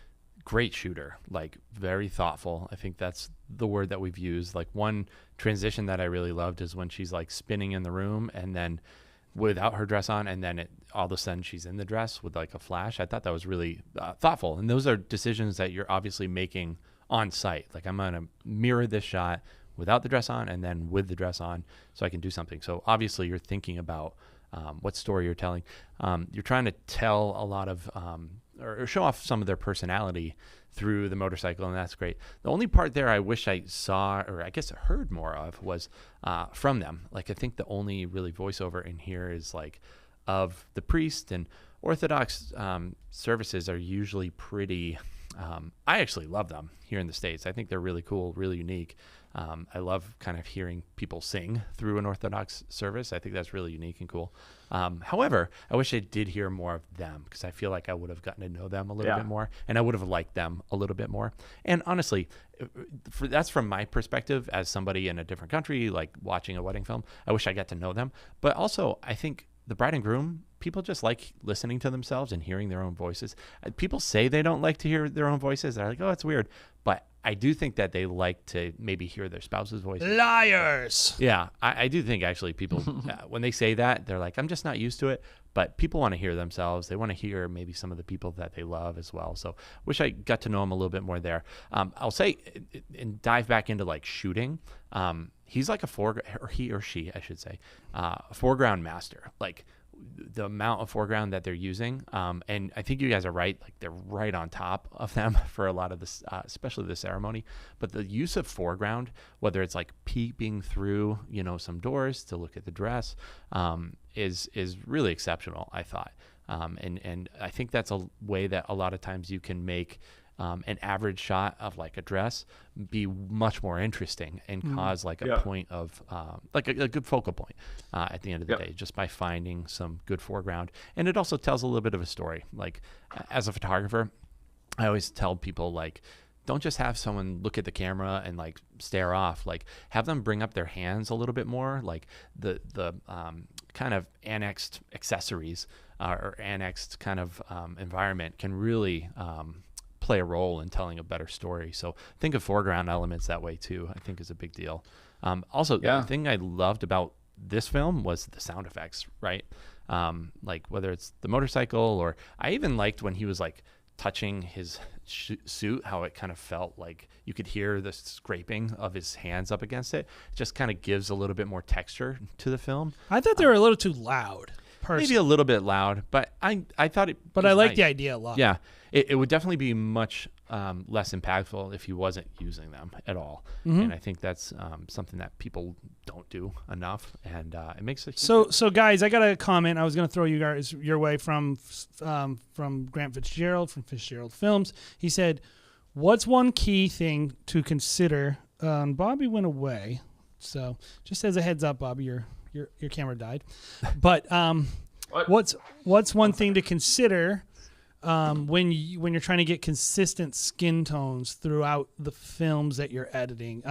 great shooter, like very thoughtful. I think that's the word that we've used. Like, one transition that I really loved is when she's like spinning in the room and then without her dress on, and then all of a sudden she's in the dress with like a flash. I thought that was really thoughtful. And those are decisions that you're obviously making on site. Like, I'm going to mirror this shot without the dress on and then with the dress on so I can do something. So obviously you're thinking about what story you're telling. You're trying to tell a lot of or show off some of their personality through the motorcycle, and that's great. The only part there I wish I saw, or I guess heard more of, was from them. Like, I think the only really voiceover in here is like of the priest, and Orthodox services are usually pretty, I actually love them here in the States. I think they're really cool, really unique. I love kind of hearing people sing through an Orthodox service. I think that's really unique and cool. However, I wish I did hear more of them, because I feel like I would have gotten to know them a little bit more, and I would have liked them a little bit more. And honestly, that's from my perspective as somebody in a different country, like watching a wedding film. I wish I got to know them. But also, I think the bride and groom, people just like listening to themselves and hearing their own voices. People say they don't like to hear their own voices. They're like, oh, it's weird. But I do think that they like to maybe hear their spouse's voice. Liars. Yeah, I do think actually people, when they say that, they're like, I'm just not used to it. But people want to hear themselves. They want to hear maybe some of the people that they love as well. So wish I got to know him a little bit more there. I'll say, and dive back into like shooting. He's like he or she, I should say, a foreground master. Like, the amount of foreground that they're using. And I think you guys are right. Like, they're right on top of them for a lot of this, especially the ceremony. But the use of foreground, whether it's like peeping through, some doors to look at the dress, is really exceptional, I thought. And I think that's a way that a lot of times you can make an average shot of like a dress be much more interesting and cause like a point of like a good focal point at the end of the day, just by finding some good foreground. And it also tells a little bit of a story. Like, as a photographer, I always tell people, like, don't just have someone look at the camera and like stare off. Like, have them bring up their hands a little bit more. Like, the kind of annexed accessories or annexed kind of environment can really play a role in telling a better story. So think of foreground elements that way too, I think is a big deal. Also, the thing I loved about this film was the sound effects, right? Like whether it's the motorcycle, or I even liked when he was like touching his suit, how it kind of felt like you could hear the scraping of his hands up against it. It just kind of gives a little bit more texture to the film. I thought they were a little too loud. Maybe a little bit loud, but I thought it. But I like the idea a lot. Yeah, it would definitely be much less impactful if he wasn't using them at all. And I think that's something that people don't do enough, and it makes it. So guys, I got a comment. I was going to throw you guys your way from Grant Fitzgerald from Fitzgerald Films. He said, "What's one key thing to consider?" Bobby went away, so just as a heads up, Bobby, your camera died. But what's one thing to consider when you're trying to get consistent skin tones throughout the films that you're editing?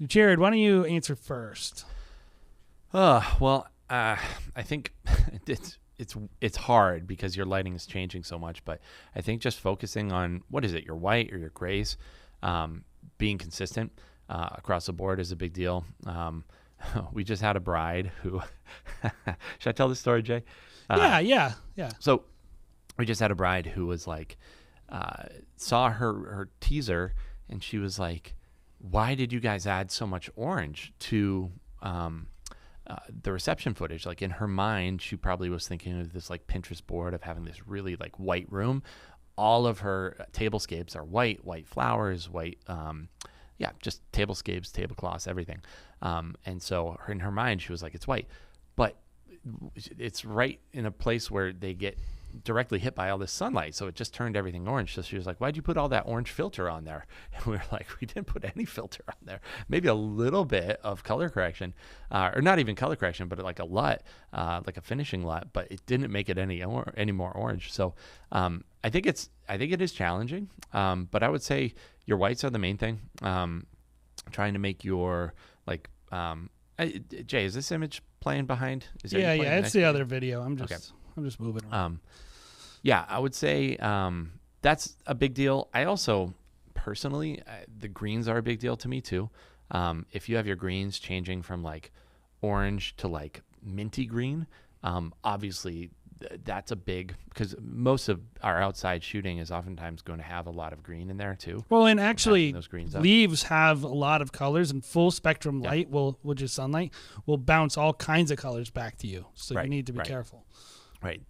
Jared, why don't you answer first? Well, I think it's hard because your lighting is changing so much. But I think just focusing on your white or your grays, being consistent across the board is a big deal. We just had a bride who should I tell this story, Jay? Yeah. So we just had a bride who was like, saw her teaser, and she was like, why did you guys add so much orange to the reception footage? Like in her mind, she probably was thinking of this like Pinterest board of having this really like white room. All of her tablescapes are white flowers, white, just tablescapes, tablecloths, everything. And so in her mind, she was like, it's white. But it's right in a place where they get directly hit by all this sunlight. So it just turned everything orange. So she was like, why'd you put all that orange filter on there? And we were like, we didn't put any filter on there. Maybe a little bit of color correction, or not even color correction, but like a LUT, like a finishing LUT, but it didn't make it any more orange. So I think it is challenging, but I would say your whites are the main thing. Trying to make your like Jay, is this image playing behind? Yeah, it's the other video. I'm just moving around. I would say that's a big deal. I also personally, the greens are a big deal to me too. If you have your greens changing from like orange to like minty green, obviously that's a big, because most of our outside shooting is oftentimes going to have a lot of green in there too. Well, and actually leaves have a lot of colors, and full spectrum light which is sunlight, will bounce all kinds of colors back to you. So you need to be careful. Right.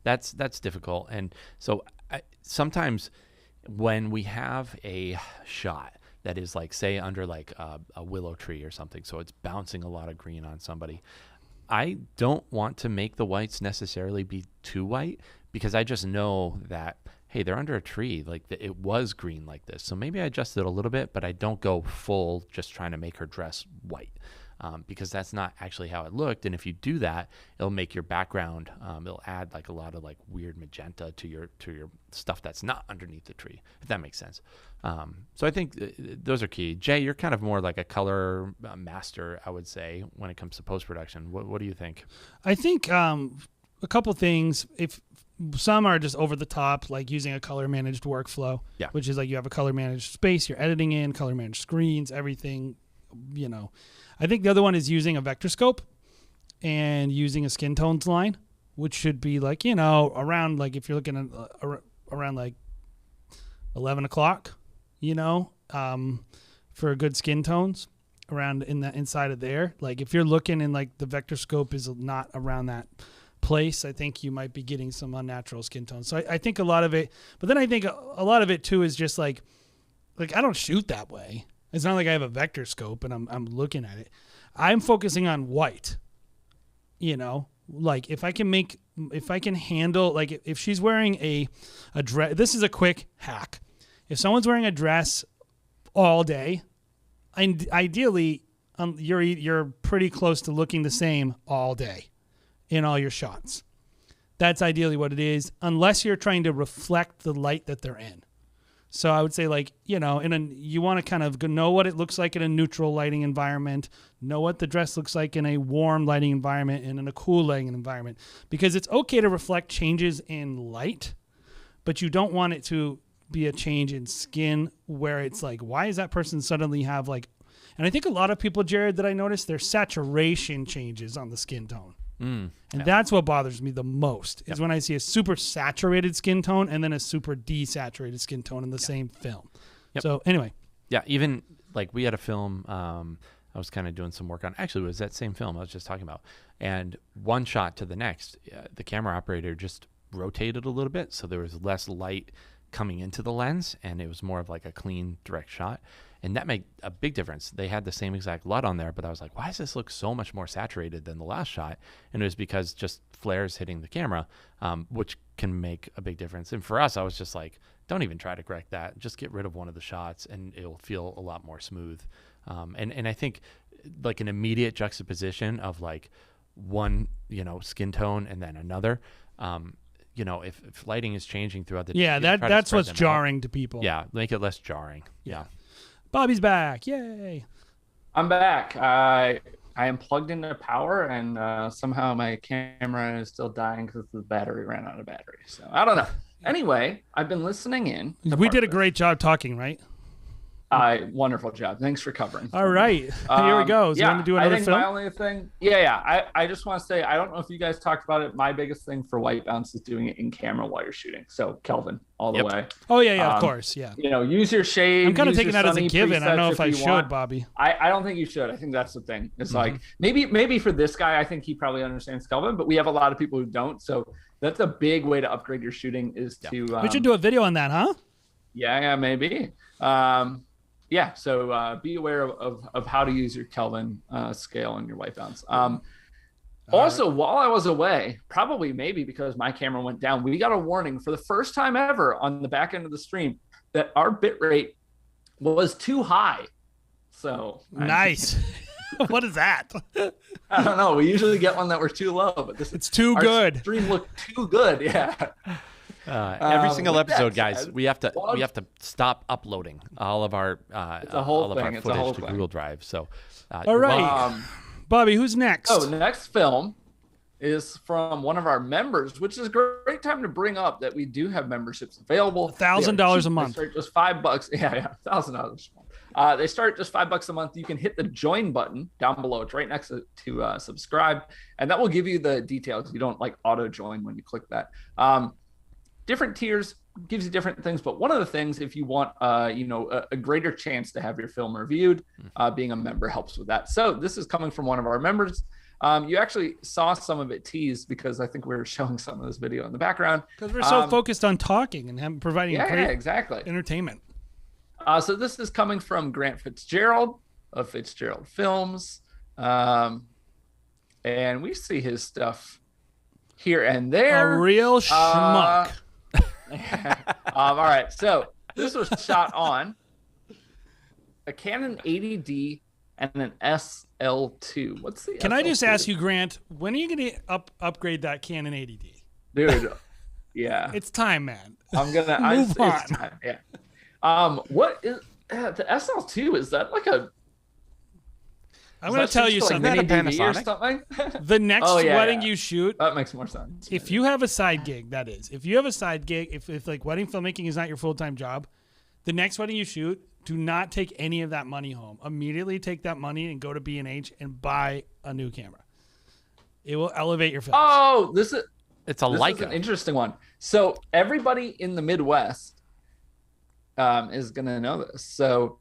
That's difficult. And so sometimes when we have a shot that is like, say, under like a willow tree or something, so it's bouncing a lot of green on somebody, I don't want to make the whites necessarily be too white, because I just know that, hey, they're under a tree. Like it was green like this. So maybe I adjust it a little bit, but I don't go full just trying to make her dress white. Because that's not actually how it looked. And if you do that, it'll make your background, it'll add like a lot of like weird magenta to your stuff that's not underneath the tree, if that makes sense. So I think those are key. Jay, you're kind of more like a color master, I would say, when it comes to post-production. What do you think? I think a couple things. If some are just over the top, like using a color managed workflow, which is like you have a color managed space you're editing in, color managed screens, everything, I think the other one is using a vector scope and using a skin tones line, which should be like, around like, if you're looking at around like 11 o'clock, for good skin tones around in the inside of there. Like if you're looking and like the vector scope is not around that place, I think you might be getting some unnatural skin tones. So I think a lot of it, but then I think a lot of it too is just like I don't shoot that way. It's not like I have a vector scope and I'm looking at it. I'm focusing on white, like if I can handle, like if she's wearing a dress, this is a quick hack. If someone's wearing a dress all day, ideally you're pretty close to looking the same all day in all your shots. That's ideally what it is, unless you're trying to reflect the light that they're in. So I would say you want to kind of know what it looks like in a neutral lighting environment, know what the dress looks like in a warm lighting environment and in a cool lighting environment, because it's okay to reflect changes in light, but you don't want it to be a change in skin where it's like, why is that person suddenly have like, and I think a lot of people, Jared, that I noticed, their saturation changes on the skin tone. And that's what bothers me the most is when I see a super saturated skin tone and then a super desaturated skin tone in the same film. So anyway. Yeah, even like we had a film I was kind of doing some work on. Actually, it was that same film I was just talking about. And one shot to the next, the camera operator just rotated a little bit, so there was less light coming into the lens, and it was more of like a clean, direct shot. And that made a big difference. They had the same exact LUT on there, but I was like, why does this look so much more saturated than the last shot? And it was because just flares hitting the camera, which can make a big difference. And for us, I was just like, don't even try to correct that. Just get rid of one of the shots, and it'll feel a lot more smooth. And I think like an immediate juxtaposition of like one, skin tone and then another, if lighting is changing throughout the day, that's what's jarring to people. Yeah, make it less jarring. Yeah. Bobby's back. Yay. I'm back. I am plugged into power, and somehow my camera is still dying because the battery ran out of battery. So I don't know. Anyway, I've been listening in. We did a great job talking, right? Wonderful job. Thanks for covering. All right. Here we go. You want to do another film? My only thing, I just want to say, I don't know if you guys talked about it. My biggest thing for white balance is doing it in camera while you're shooting. So Kelvin, all the way. Oh yeah, of course, yeah. Use your shade. I'm kind of taking that as a given. I don't know if I should, Bobby. I don't think you should. I think that's the thing. It's like maybe for this guy, I think he probably understands Kelvin, but we have a lot of people who don't. So that's a big way to upgrade your shooting is to. We should do a video on that, huh? Yeah, maybe. So be aware of how to use your Kelvin scale and your white balance. Also, while I was away, maybe because my camera went down, we got a warning for the first time ever on the back end of the stream that our bit rate was too high. So nice. What is that? I don't know. We usually get one that we're too low, but it's too good. Stream looked too good. Yeah. Every single episode, guys, we have to stop uploading all of our footage to Google Drive. So, all right, Bobby, who's next? Oh, the next film is from one of our members, which is a great time to bring up that we do have memberships available. $1,000 a month. They start just $5. Yeah, $1,000. They start just $5 a month. You can hit the join button down below. It's right next to subscribe, and that will give you the details. You don't like auto join when you click that. Different tiers gives you different things, but one of the things, if you want, a greater chance to have your film reviewed, being a member helps with that. So this is coming from one of our members. You actually saw some of it teased because I think we were showing some of this video in the background. Because we're so focused on talking and providing great entertainment. So this is coming from Grant Fitzgerald of Fitzgerald Films, and we see his stuff here and there. A real schmuck. All right, so this was shot on a Canon 80D and an SL2. What's the? Can SL2? I just ask you, Grant, when are you going to upgrade that Canon 80D? Dude, yeah, it's time, man. I'm gonna move on. It's time, yeah. What is the SL2? Is that like a? I'm going to tell you something. Like Panasonic or something? The next wedding you shoot, that makes more sense. If you have a side gig, if you have a side gig, if like wedding filmmaking is not your full-time job, the next wedding you shoot, do not take any of that money home. Immediately take that money and go to B&H and buy a new camera. It will elevate your film. Oh, it's a Leica. Is an interesting one. So everybody in the Midwest is going to know this. So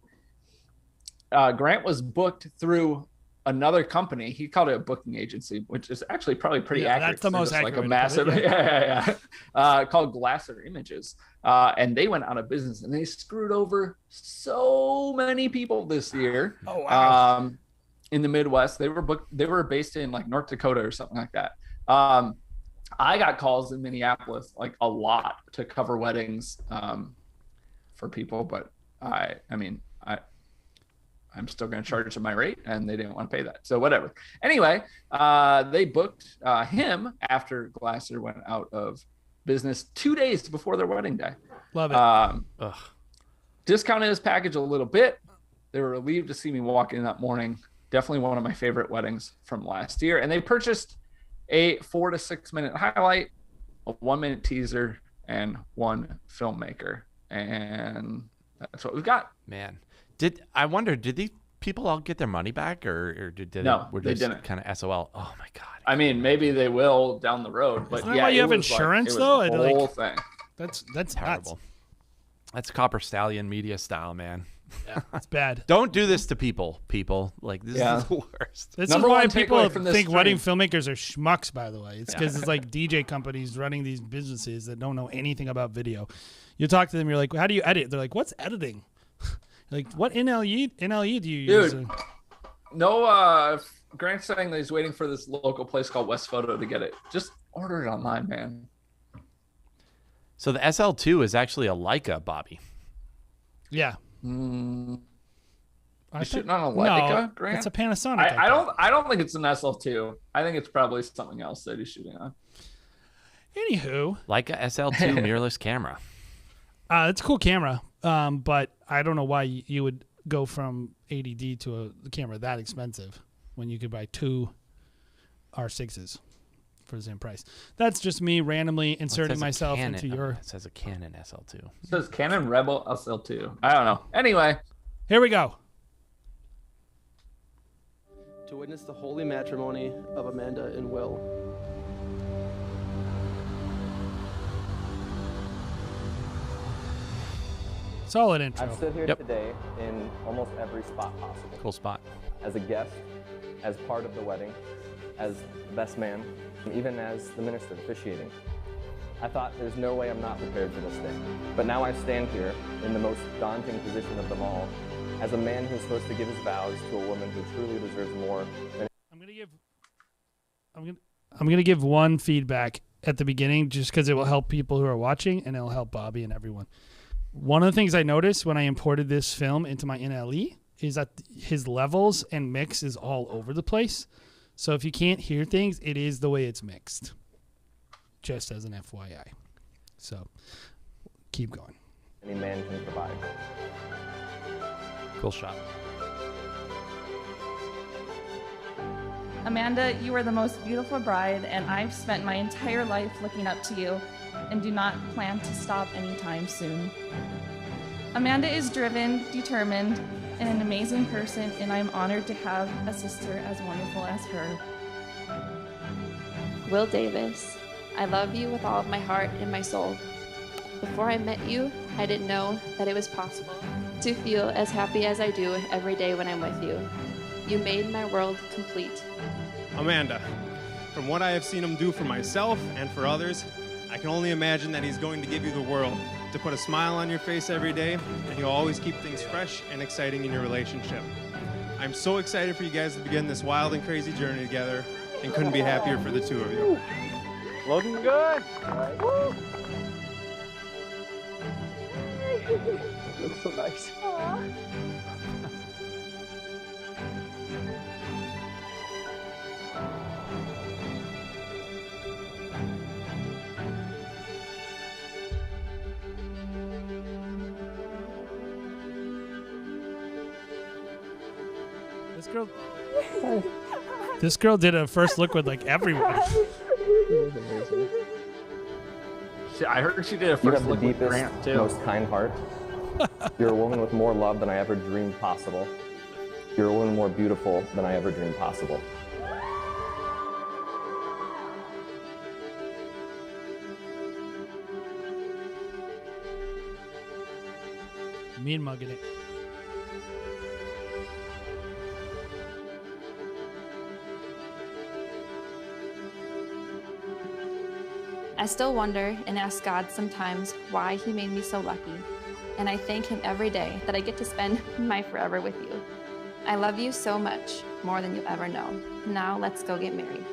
Grant was booked through another company. He called it a booking agency, which is actually probably pretty accurate. That's the most accurate. Like a massive, called Glasser Images, and they went out of business, and they screwed over so many people this year. Oh wow! In the Midwest, they were booked. They were based in like North Dakota or something like that. I got calls in Minneapolis like a lot to cover weddings for people, but I'm still going to charge them my rate, and they didn't want to pay that. So whatever. Anyway, they booked him after Glasser went out of business 2 days before their wedding day. Love it. Discounted his package a little bit. They were relieved to see me walk in that morning. Definitely one of my favorite weddings from last year. And they purchased a 4 to 6 minute highlight, a 1 minute teaser, and one filmmaker. and that's what we've got. Man, did these people all get their money back, or did No, they they didn't. kind of SOL? Oh my God. I mean, maybe they will down the road, but Isn't that yeah, why you it have was insurance, it was though? The Like- whole thing. That's Terrible. nuts. That's Copper Stallion media style, man. Yeah, it's bad. Don't do this to people. Like, this is the worst. This Number is why one people takeaway from this think stream. wedding filmmakers are schmucks, by the way. It's because it's like DJ companies running these businesses that don't know anything about video. You talk to them, you're like, how do you edit? They're like, what's editing? Like, what NLE do you use? Dude, no, Grant's saying that he's waiting for this local place called West Photo to get it. Just order it online, man. So the SL2 is actually a Leica, Bobby. Yeah. You I shooting thought- on a Leica, no, Grant? it's a Panasonic. I don't think it's an SL2. I think it's probably something else that he's shooting on. Anywho, Leica SL2 mirrorless camera. it's a cool camera, but I don't know why you would go from 80D to a camera that expensive when you could buy two R6s for the same price. That's just me randomly inserting myself into your... It says a Canon SL2. It says Canon Rebel SL2. I don't know. Anyway. Here we go. To witness the holy matrimony of Amanda and Will. Solid intro. I've stood here Yep. today in almost every spot possible. Cool spot. As a guest, as part of the wedding, as the best man, and even as the minister officiating. I thought there's no way I'm not prepared for this day. But now I stand here in the most daunting position of them all, as a man who's supposed to give his vows to a woman who truly deserves more than I'm gonna give one feedback at the beginning just because it will help people who are watching and it'll help Bobby and everyone. One of the things I noticed when I imported this film into my NLE is that his levels and mix is all over the place. So if you can't hear things, it is the way it's mixed. Just as an FYI. So keep going. any man can provide. Cool shot. Amanda, you are the most beautiful bride, and I've spent my entire life looking up to you and do not plan to stop anytime soon. Amanda is driven, determined, and an amazing person, and I'm honored to have a sister as wonderful as her. Will Davis, I love you with all of my heart and my soul. Before I met you, I didn't know that it was possible to feel as happy as I do every day when I'm with you. You made my world complete. Amanda, from what I have seen him do for myself and for others, I can only imagine that he's going to give you the world, to put a smile on your face every day, and he'll always keep things fresh and exciting in your relationship. I'm so excited for you guys to begin this wild and crazy journey together, and couldn't be happier for the two of you. Looking good. Looks so nice. This girl did a first look with like everyone. I heard she did a You first have the look with deepest, Grant too. most kind heart. You're a woman with more love than I ever dreamed possible. You're a woman more beautiful than I ever dreamed possible. Mean mugging it. I still wonder and ask God sometimes why he made me so lucky. And I thank him every day that I get to spend my forever with you. I love you so much, more than you'll ever know. Now let's go get married.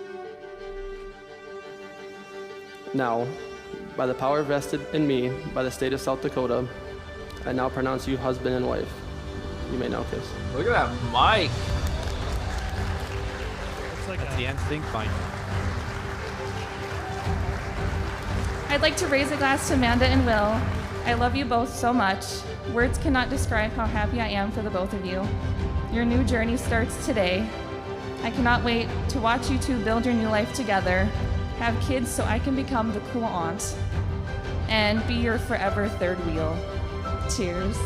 Now, by the power vested in me by the state of South Dakota, I now pronounce you husband and wife. You may now kiss. Look at that mic. It's like That's the instinct binder. I'd like to raise a glass to Amanda and Will. I love you both so much. Words cannot describe how happy I am for the both of you. Your new journey starts today. I cannot wait to watch you two build your new life together, have kids so I can become the cool aunt, and be your forever third wheel. Cheers.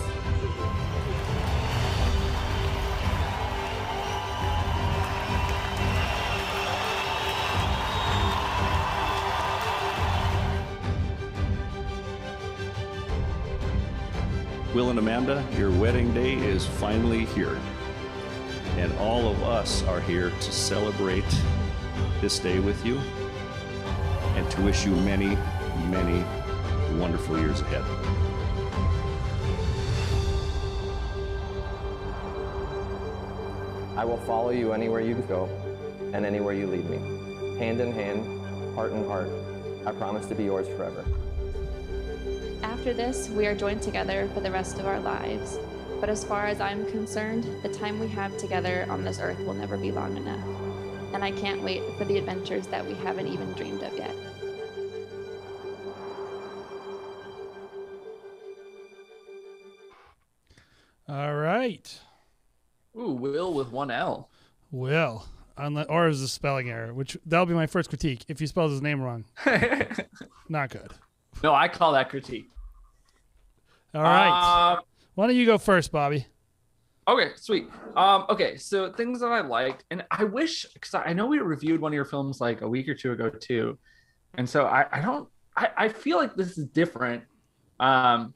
Will and Amanda, your wedding day is finally here. And all of us are here to celebrate this day with you and to wish you many, many wonderful years ahead. I will follow you anywhere you go and anywhere you lead me. Hand in hand, heart in heart, I promise to be yours forever. After this, we are joined together for the rest of our lives. But as far as I'm concerned, the time we have together on this earth will never be long enough. And I can't wait for the adventures that we haven't even dreamed of yet. All right. Ooh, Will with one L. Will. Or is a spelling error, which that'll be my first critique. If he spells his name wrong. Not good. No, I call that critique. All right. Why don't you go first, Bobby? Okay, sweet. Okay, so things that I liked, and I wish, because I know we reviewed one of your films like a week or two ago too, and so I feel like this is different from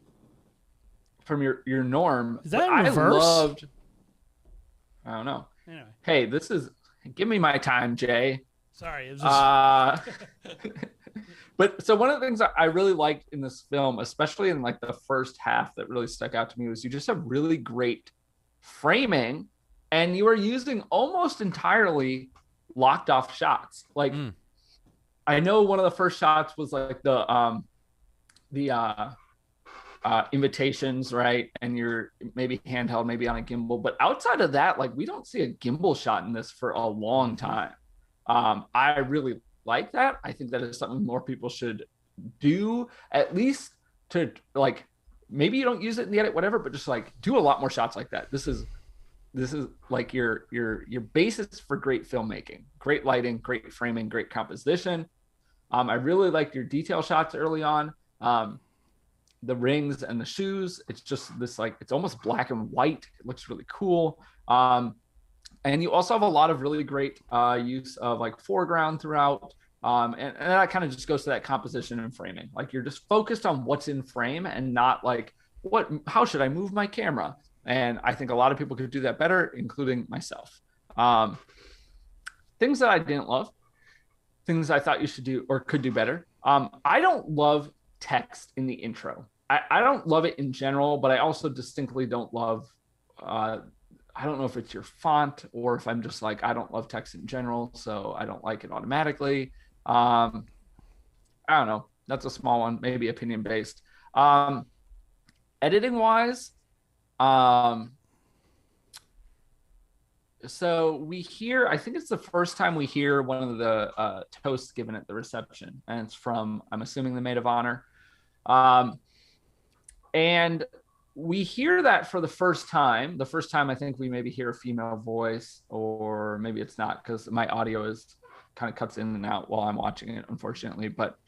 your norm. Is that in reverse? I don't know. Anyway. Hey, give me my time, Jay. Sorry. It was just... But so one of the things that I really liked in this film, especially in like the first half that really stuck out to me, was you just have really great framing and you are using almost entirely locked off shots. Like I know one of the first shots was like the invitations, right? And you're maybe handheld, maybe on a gimbal, but outside of that, like we don't see a gimbal shot in this for a long time. I really like that. I think that is something more people should do, at least to like, maybe you don't use it in the edit, whatever, but just like do a lot more shots like that. This is like your basis for great filmmaking, great lighting, great framing, great composition. I really liked your detail shots early on. The rings and the shoes, it's just this like, it's almost black and white. It looks really cool. And you also have a lot of really great use of like foreground throughout. And that kind of just goes to that composition and framing. Like you're just focused on what's in frame and not like, how should I move my camera? And I think a lot of people could do that better, including myself. Things that I didn't love, things I thought you should do or could do better. I don't love text in the intro. I don't love it in general, but I also distinctly don't love, I don't know if it's your font or if I'm just like, I don't love text in general, so I don't like it automatically. I don't know. That's a small one, maybe opinion based. Editing wise, so we hear, I think it's the first time we hear one of the toasts given at the reception, and it's from, I'm assuming, the maid of honor. And we hear that for the first time. The first time I think we maybe hear a female voice, or maybe it's not because my audio is kind of cuts in and out while I'm watching it, unfortunately. But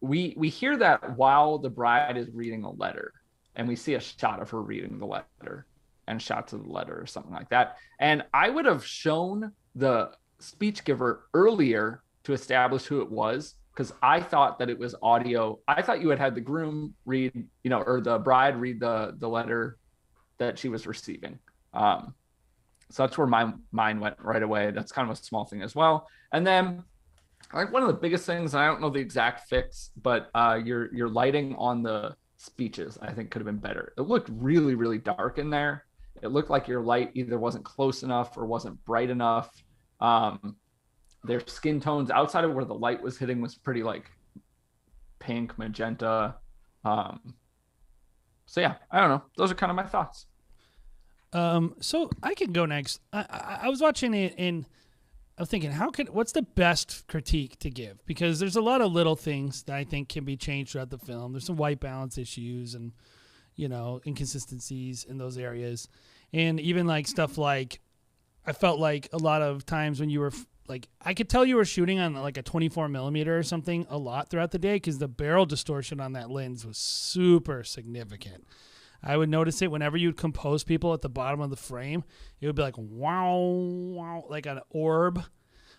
we hear that while the bride is reading a letter, and we see a shot of her reading the letter and shots of the letter or something like that. And I would have shown the speech giver earlier to establish who it was, because I thought that it was audio. I thought you had the groom read, or the bride read the letter that she was receiving. So that's where my mind went right away. That's kind of a small thing as well. And then like one of the biggest things, and I don't know the exact fix, but your lighting on the speeches, I think could have been better. It looked really, really dark in there. It looked like your light either wasn't close enough or wasn't bright enough. Their skin tones outside of where the light was hitting was pretty like pink, magenta. So yeah, I don't know. Those are kind of my thoughts. So I can go next. I was watching it and I was thinking, what's the best critique to give? Because there's a lot of little things that I think can be changed throughout the film. There's some white balance issues and, inconsistencies in those areas. And even like stuff like, I felt like a lot of times when you were like I could tell you were shooting on like a 24 millimeter or something a lot throughout the day because the barrel distortion on that lens was super significant. I would notice it whenever you'd compose people at the bottom of the frame. It would be like wow, wow, like an orb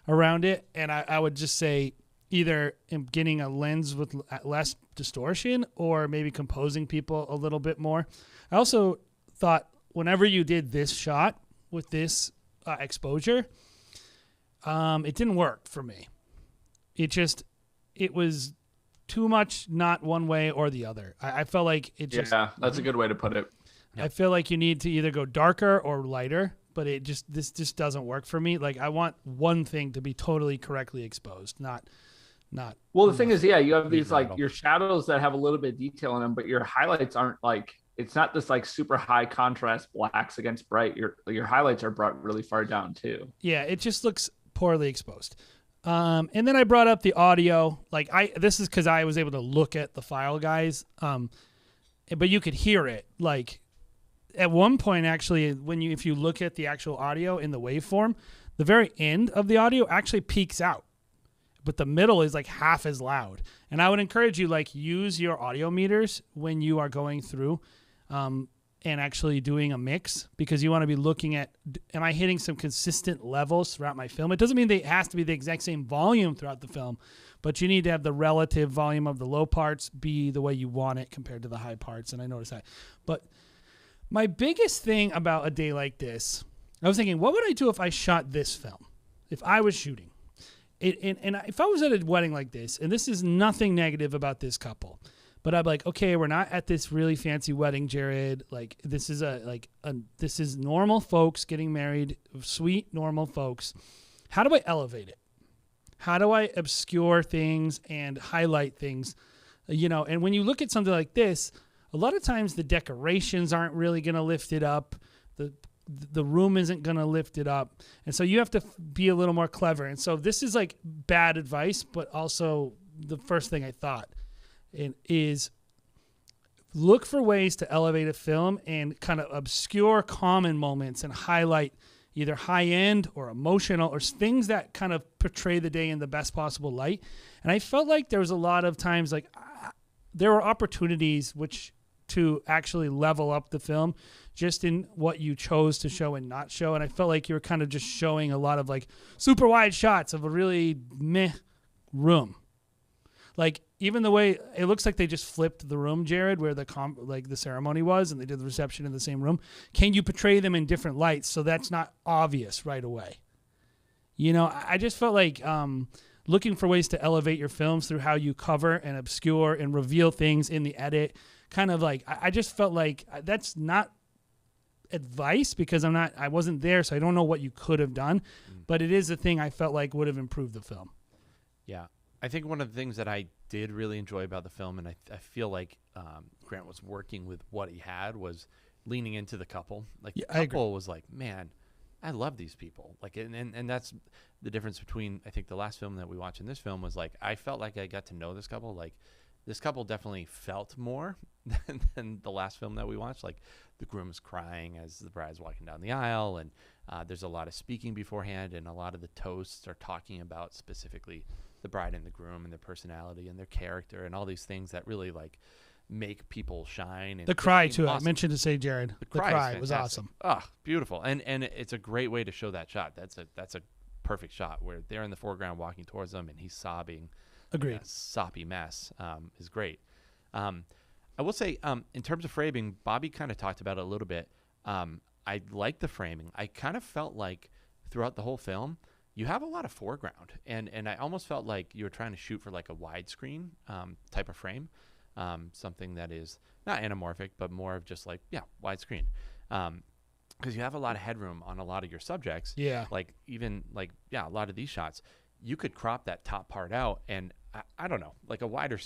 around it. And I would just say either getting a lens with less distortion or maybe composing people a little bit more. I also thought whenever you did this shot with this exposure, it didn't work for me. It was too much not one way or the other. I felt like it just... Yeah, that's a good way to put it. I feel like you need to either go darker or lighter, but this just doesn't work for me. Like I want one thing to be totally correctly exposed, not. Well, the thing is, yeah, you have these like your shadows that have a little bit of detail in them, but your highlights aren't like, it's not this like super high contrast blacks against bright. Your highlights are brought really far down too. Yeah, it just looks poorly exposed. And then I brought up the audio. Like this is because I was able to look at the file, guys. But you could hear it. Like at one point, actually, if you look at the actual audio in the waveform, the very end of the audio actually peaks out, but the middle is like half as loud. And I would encourage you like use your audio meters when you are going through, and actually doing a mix, because you want to be looking at, am I hitting some consistent levels throughout my film? It doesn't mean it has to be the exact same volume throughout the film, but you need to have the relative volume of the low parts be the way you want it compared to the high parts. And I noticed that. But my biggest thing about a day like this, I was thinking, what would I do if I shot this film? If I was shooting it, and if I was at a wedding like this, and this is nothing negative about this couple, but I'm like, okay, we're not at this really fancy wedding, Jared. Like this is this is normal folks getting married, sweet normal folks. How do I elevate it? How do I obscure things and highlight things? And when you look at something like this, a lot of times the decorations aren't really going to lift it up. The room isn't going to lift it up. And so you have to be a little more clever. And so this is like bad advice, but also the first thing I thought is look for ways to elevate a film and kind of obscure common moments and highlight either high end or emotional or things that kind of portray the day in the best possible light. And I felt like there was a lot of times like there were opportunities to actually level up the film just in what you chose to show and not show. And I felt like you were kind of just showing a lot of like super wide shots of a really meh room. Like even the way it looks like they just flipped the room, Jared, where the ceremony was, and they did the reception in the same room. Can you portray them in different lights so that's not obvious right away? I just felt like looking for ways to elevate your films through how you cover and obscure and reveal things in the edit. Kind of like I just felt like that's not advice because I wasn't there, so I don't know what you could have done, but it is a thing I felt like would have improved the film. Yeah. I think one of the things that I did really enjoy about the film, and I feel like Grant was working with what he had, was leaning into the couple. Like the couple was like, man, I love these people. Like, and that's the difference between, I think the last film that we watched and this film was like, I felt like I got to know this couple. Like this couple definitely felt more than the last film that we watched. Like the groom's crying as the bride's walking down the aisle, and there's a lot of speaking beforehand, and a lot of the toasts are talking about specifically the bride and the groom and their personality and their character and all these things that really like make people shine. And the cry too. Awesome. I mentioned to say, Jared, the cry was awesome. Oh, beautiful. And it's a great way to show that shot. That's a perfect shot where they're in the foreground walking towards them and he's sobbing. Agreed. A soppy mess is great. I will say in terms of framing, Bobby kind of talked about it a little bit. I like the framing. I kind of felt like throughout the whole film, you have a lot of foreground, and I almost felt like you were trying to shoot for like a widescreen type of frame, something that is not anamorphic, but more of just like, widescreen. Because you have a lot of headroom on a lot of your subjects. Yeah. Like even like, a lot of these shots, you could crop that top part out, and I don't know, like a wider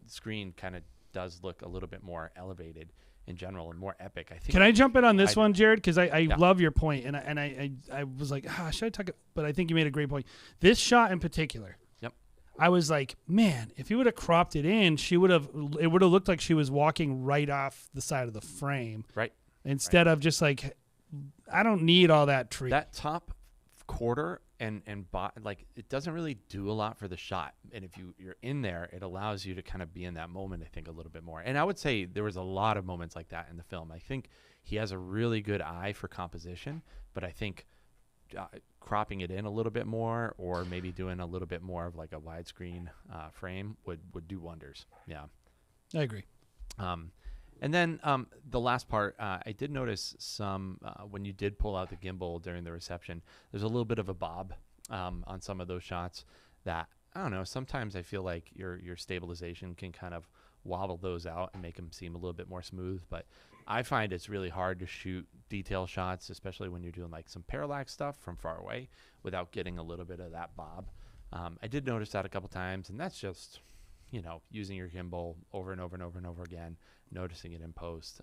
screen kind of does look a little bit more elevated in general and more epic. I think. Can I jump in on this one, Jared? Because I love your point, and I was like, should I talk? But I think you made a great point. This shot in particular. Yep. I was like, man, if you would have cropped it in, it would have looked like she was walking right off the side of the frame. Right. Instead of just like, I don't need all that tree. That top quarter like it doesn't really do a lot for the shot. And if you're in there, it allows you to kind of be in that moment, I think, a little bit more. And I would say there was a lot of moments like that in the film. I think he has a really good eye for composition, but I think cropping it in a little bit more, or maybe doing a little bit more of like a widescreen frame would do wonders. Yeah, I agree. And then the last part, I did notice some when you did pull out the gimbal during the reception, there's a little bit of a bob on some of those shots that, I don't know, sometimes I feel like your stabilization can kind of wobble those out and make them seem a little bit more smooth. But I find it's really hard to shoot detail shots, especially when you're doing like some parallax stuff from far away, without getting a little bit of that bob. I did notice that a couple times, and that's just, using your gimbal over and over and over and over again, noticing it in post,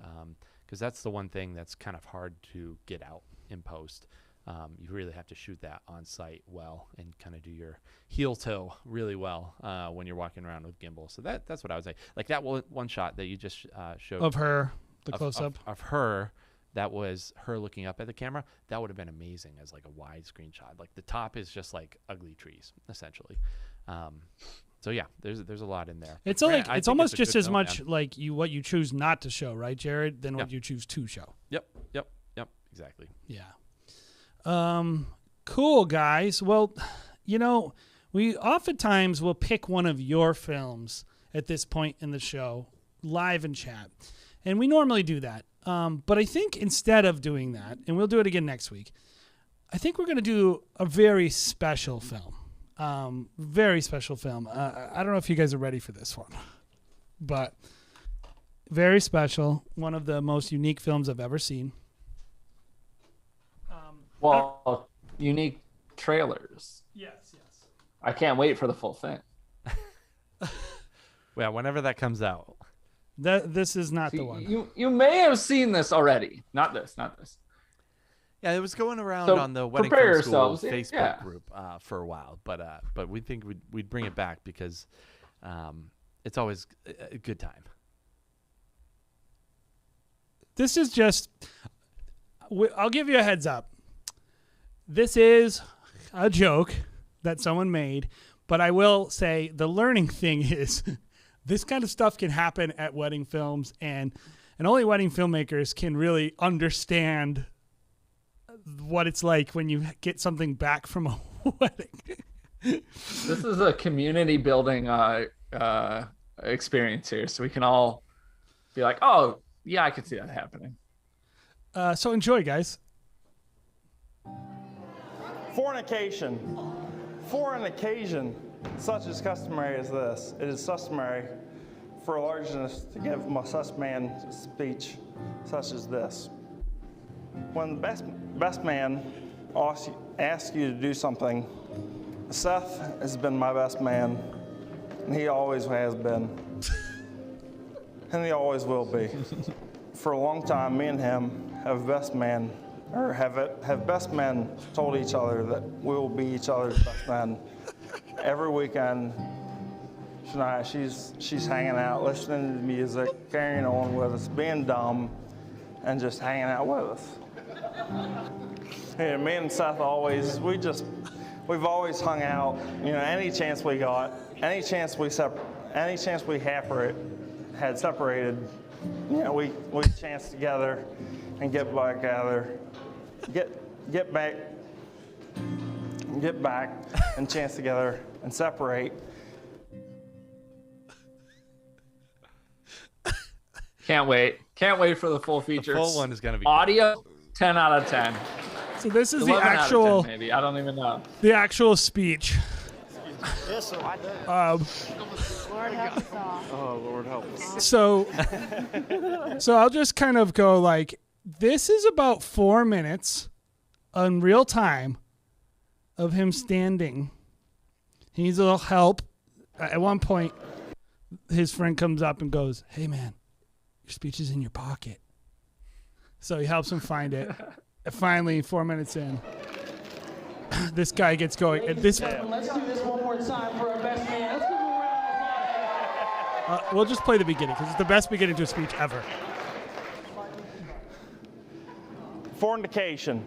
because that's the one thing that's kind of hard to get out in post. You really have to shoot that on site well and kind of do your heel toe really well when you're walking around with gimbal. So that's what I would say. Like that one shot that you just showed of her, the close-up of her, that was her looking up at the camera. That would have been amazing as like a widescreen shot. Like the top is just like ugly trees essentially. So yeah, there's a lot in there. It's it's almost just as much like what you choose not to show, right, Jared, than what you choose to show. Yep, exactly. Yeah. Cool, guys. Well, we oftentimes will pick one of your films at this point in the show live in chat, and we normally do that. But I think instead of doing that, and we'll do it again next week, I think we're going to do a very special film. Very special film. I don't know if you guys are ready for this one, but very special. One of the most unique films I've ever seen. Unique trailers. Yes. I can't wait for the full thing. Yeah, whenever that comes out. This is not the one. You may have seen this already. Not this. Yeah, it was going around on the Wedding Film School Facebook group for a while, but we think we'd bring it back because it's always a good time. This is just, I'll give you a heads up. This is a joke that someone made, but I will say the learning thing is this kind of stuff can happen at wedding films, and only wedding filmmakers can really understand what it's like when you get something back from a wedding. This is a community building experience here, so we can all be like, oh, yeah, I can see that happening. So enjoy, guys. Fornication. For an occasion such as customary as this, it is customary for a largeness to give a such man a speech such as this. When the best man asks you to do something, Seth has been my best man, and he always has been, and he always will be. For a long time, me and him have best men told each other that we will be each other's best men. Every weekend, Shania, she's hanging out, listening to music, carrying on with us, being dumb, and just hanging out with us. And me and Seth we've always hung out. Any chance we got, any chance we had separated, we chance together and get back together, get back and chance together and separate. Can't wait for the full feature. The full one is going to be audio. 10 out of 10. So this is the actual, 10, maybe I don't even know. The actual speech. Yes, sir. Lord help us all. Oh, Lord help us. So I'll just kind of go like, this is about 4 minutes in real time of him standing. He needs a little help. At one point, his friend comes up and goes, "Hey man, your speech is in your pocket." So he helps him find it. Finally, 4 minutes in, this guy gets going. Let's do this one more time for our best man. Let's give him a round of applause. We'll just play the beginning because it's the best beginning to a speech ever. Fornication.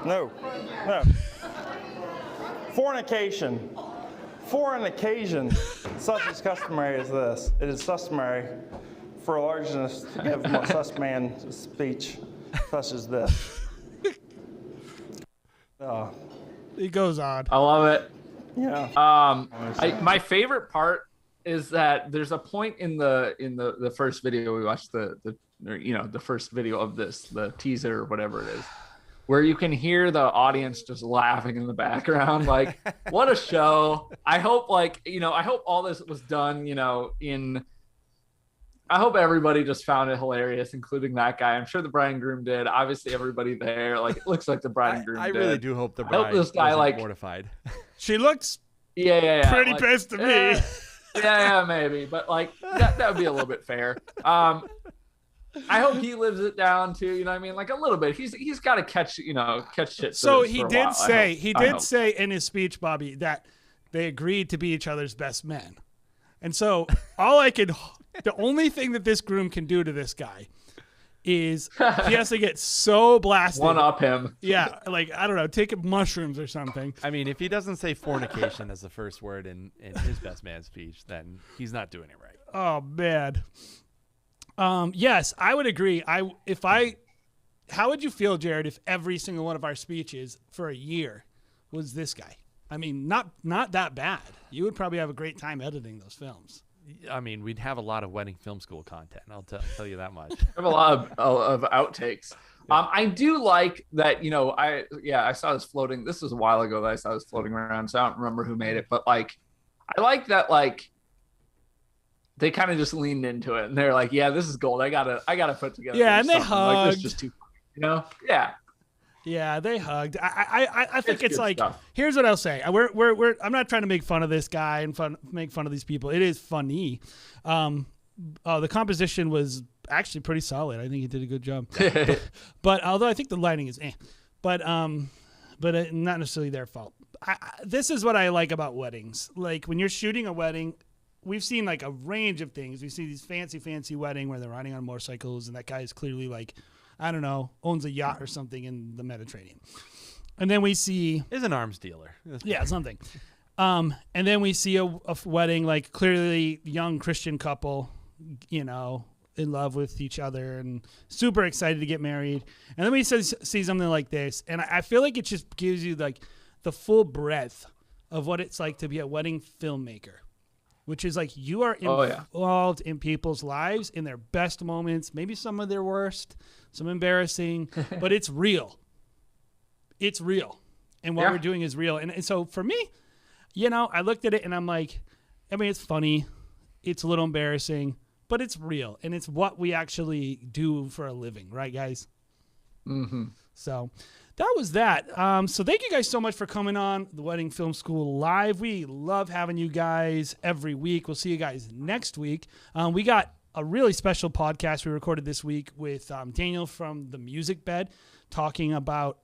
No. Fornication. For an occasion such as customary as this, it is customary for a largeness to give my sus man a speech such as this. He goes on. I love it. Yeah. My favorite part is that there's a point in the first video we watched, the first video of this, the teaser or whatever it is, where you can hear the audience just laughing in the background. Like, what a show. I hope I hope all this was done, I hope everybody just found it hilarious, including that guy. I'm sure the bride and groom did. Obviously, everybody there. Like, it looks like the bride and groom did. I really do hope the bride hope this guy, wasn't mortified. She looks pretty pissed to me. Yeah, maybe. But, that would be a little bit fair. I hope he lives it down too. You know what I mean? Like, a little bit. He's got to catch shit. So he did say in his speech, Bobby, that they agreed to be each other's best men. And so the only thing that this groom can do to this guy is he has to get so blasted. One up him. Yeah. Like, I don't know, take mushrooms or something. I mean, if he doesn't say fornication as the first word in his best man speech, then he's not doing it right. Oh, man. Yes, I would agree. How would you feel, Jared, if every single one of our speeches for a year was this guy? I mean, not that bad. You would probably have a great time editing those films. I mean, we'd have a lot of wedding film school content. I'll tell you that much. I have a lot of outtakes. Yeah. I do like that. I saw this floating. This was a while ago that I saw this floating around, so I don't remember who made it. But I like that. They kind of just leaned into it, and they're like, "Yeah, this is gold. I gotta put together." Yeah, and they hugged. Like, this is just too, Yeah. Yeah, they hugged. I think it's like stuff. Here's what I'll say. I'm not trying to make fun of this guy and make fun of these people. It is funny. The composition was actually pretty solid. I think he did a good job. But although I think the lighting is but not necessarily their fault. This is what I like about weddings. Like, when you're shooting a wedding, we've seen like a range of things. We see these fancy wedding where they're riding on motorcycles, and that guy is clearly like, I don't know, owns a yacht or something in the Mediterranean. And then we see... is an arms dealer. Yeah, something. And then we see a wedding, like, clearly young Christian couple, in love with each other and super excited to get married. And then we see something like this. And I feel like it just gives you, like, the full breadth of what it's like to be a wedding filmmaker. Which is like, you are involved in people's lives, in their best moments, maybe some of their worst, some embarrassing, but it's real. It's real. And what we're doing is real. And so for me, I looked at it and I'm like, I mean, it's funny. It's a little embarrassing, but it's real. And it's what we actually do for a living. Right, guys? Mm-hmm. So that was that. So thank you guys so much for coming on the Wedding Film School Live. We love having you guys every week. We'll see you guys next week. We got a really special podcast we recorded this week with Daniel from The Music Bed, talking about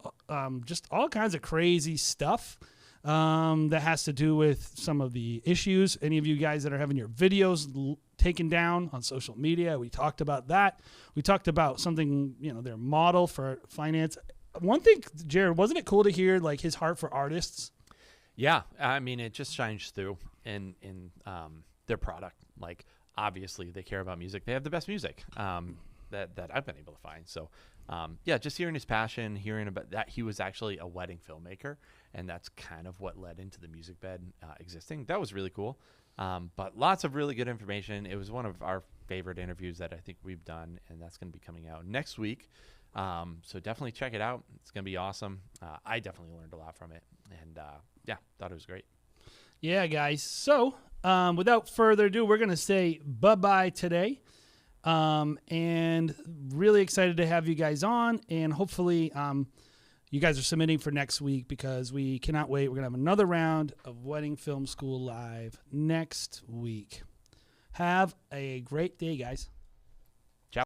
just all kinds of crazy stuff that has to do with some of the issues. Any of you guys that are having your videos taken down on social media, we talked about that. We talked about something, their model for finance. One thing, Jared, wasn't it cool to hear like his heart for artists? Yeah, I mean, it just shines through in their product. Like, obviously, they care about music. They have the best music that I've been able to find. So, just hearing his passion, hearing about that he was actually a wedding filmmaker, and that's kind of what led into the Music Bed existing. That was really cool. But lots of really good information. It was one of our favorite interviews that I think we've done, and that's going to be coming out next week. So definitely check it out. It's going to be awesome. I definitely learned a lot from it, and thought it was great. Yeah, guys. So without further ado, we're going to say bye-bye today. And really excited to have you guys on, and hopefully you guys are submitting for next week, because we cannot wait. We're going to have another round of Wedding Film School Live next week. Have a great day, guys.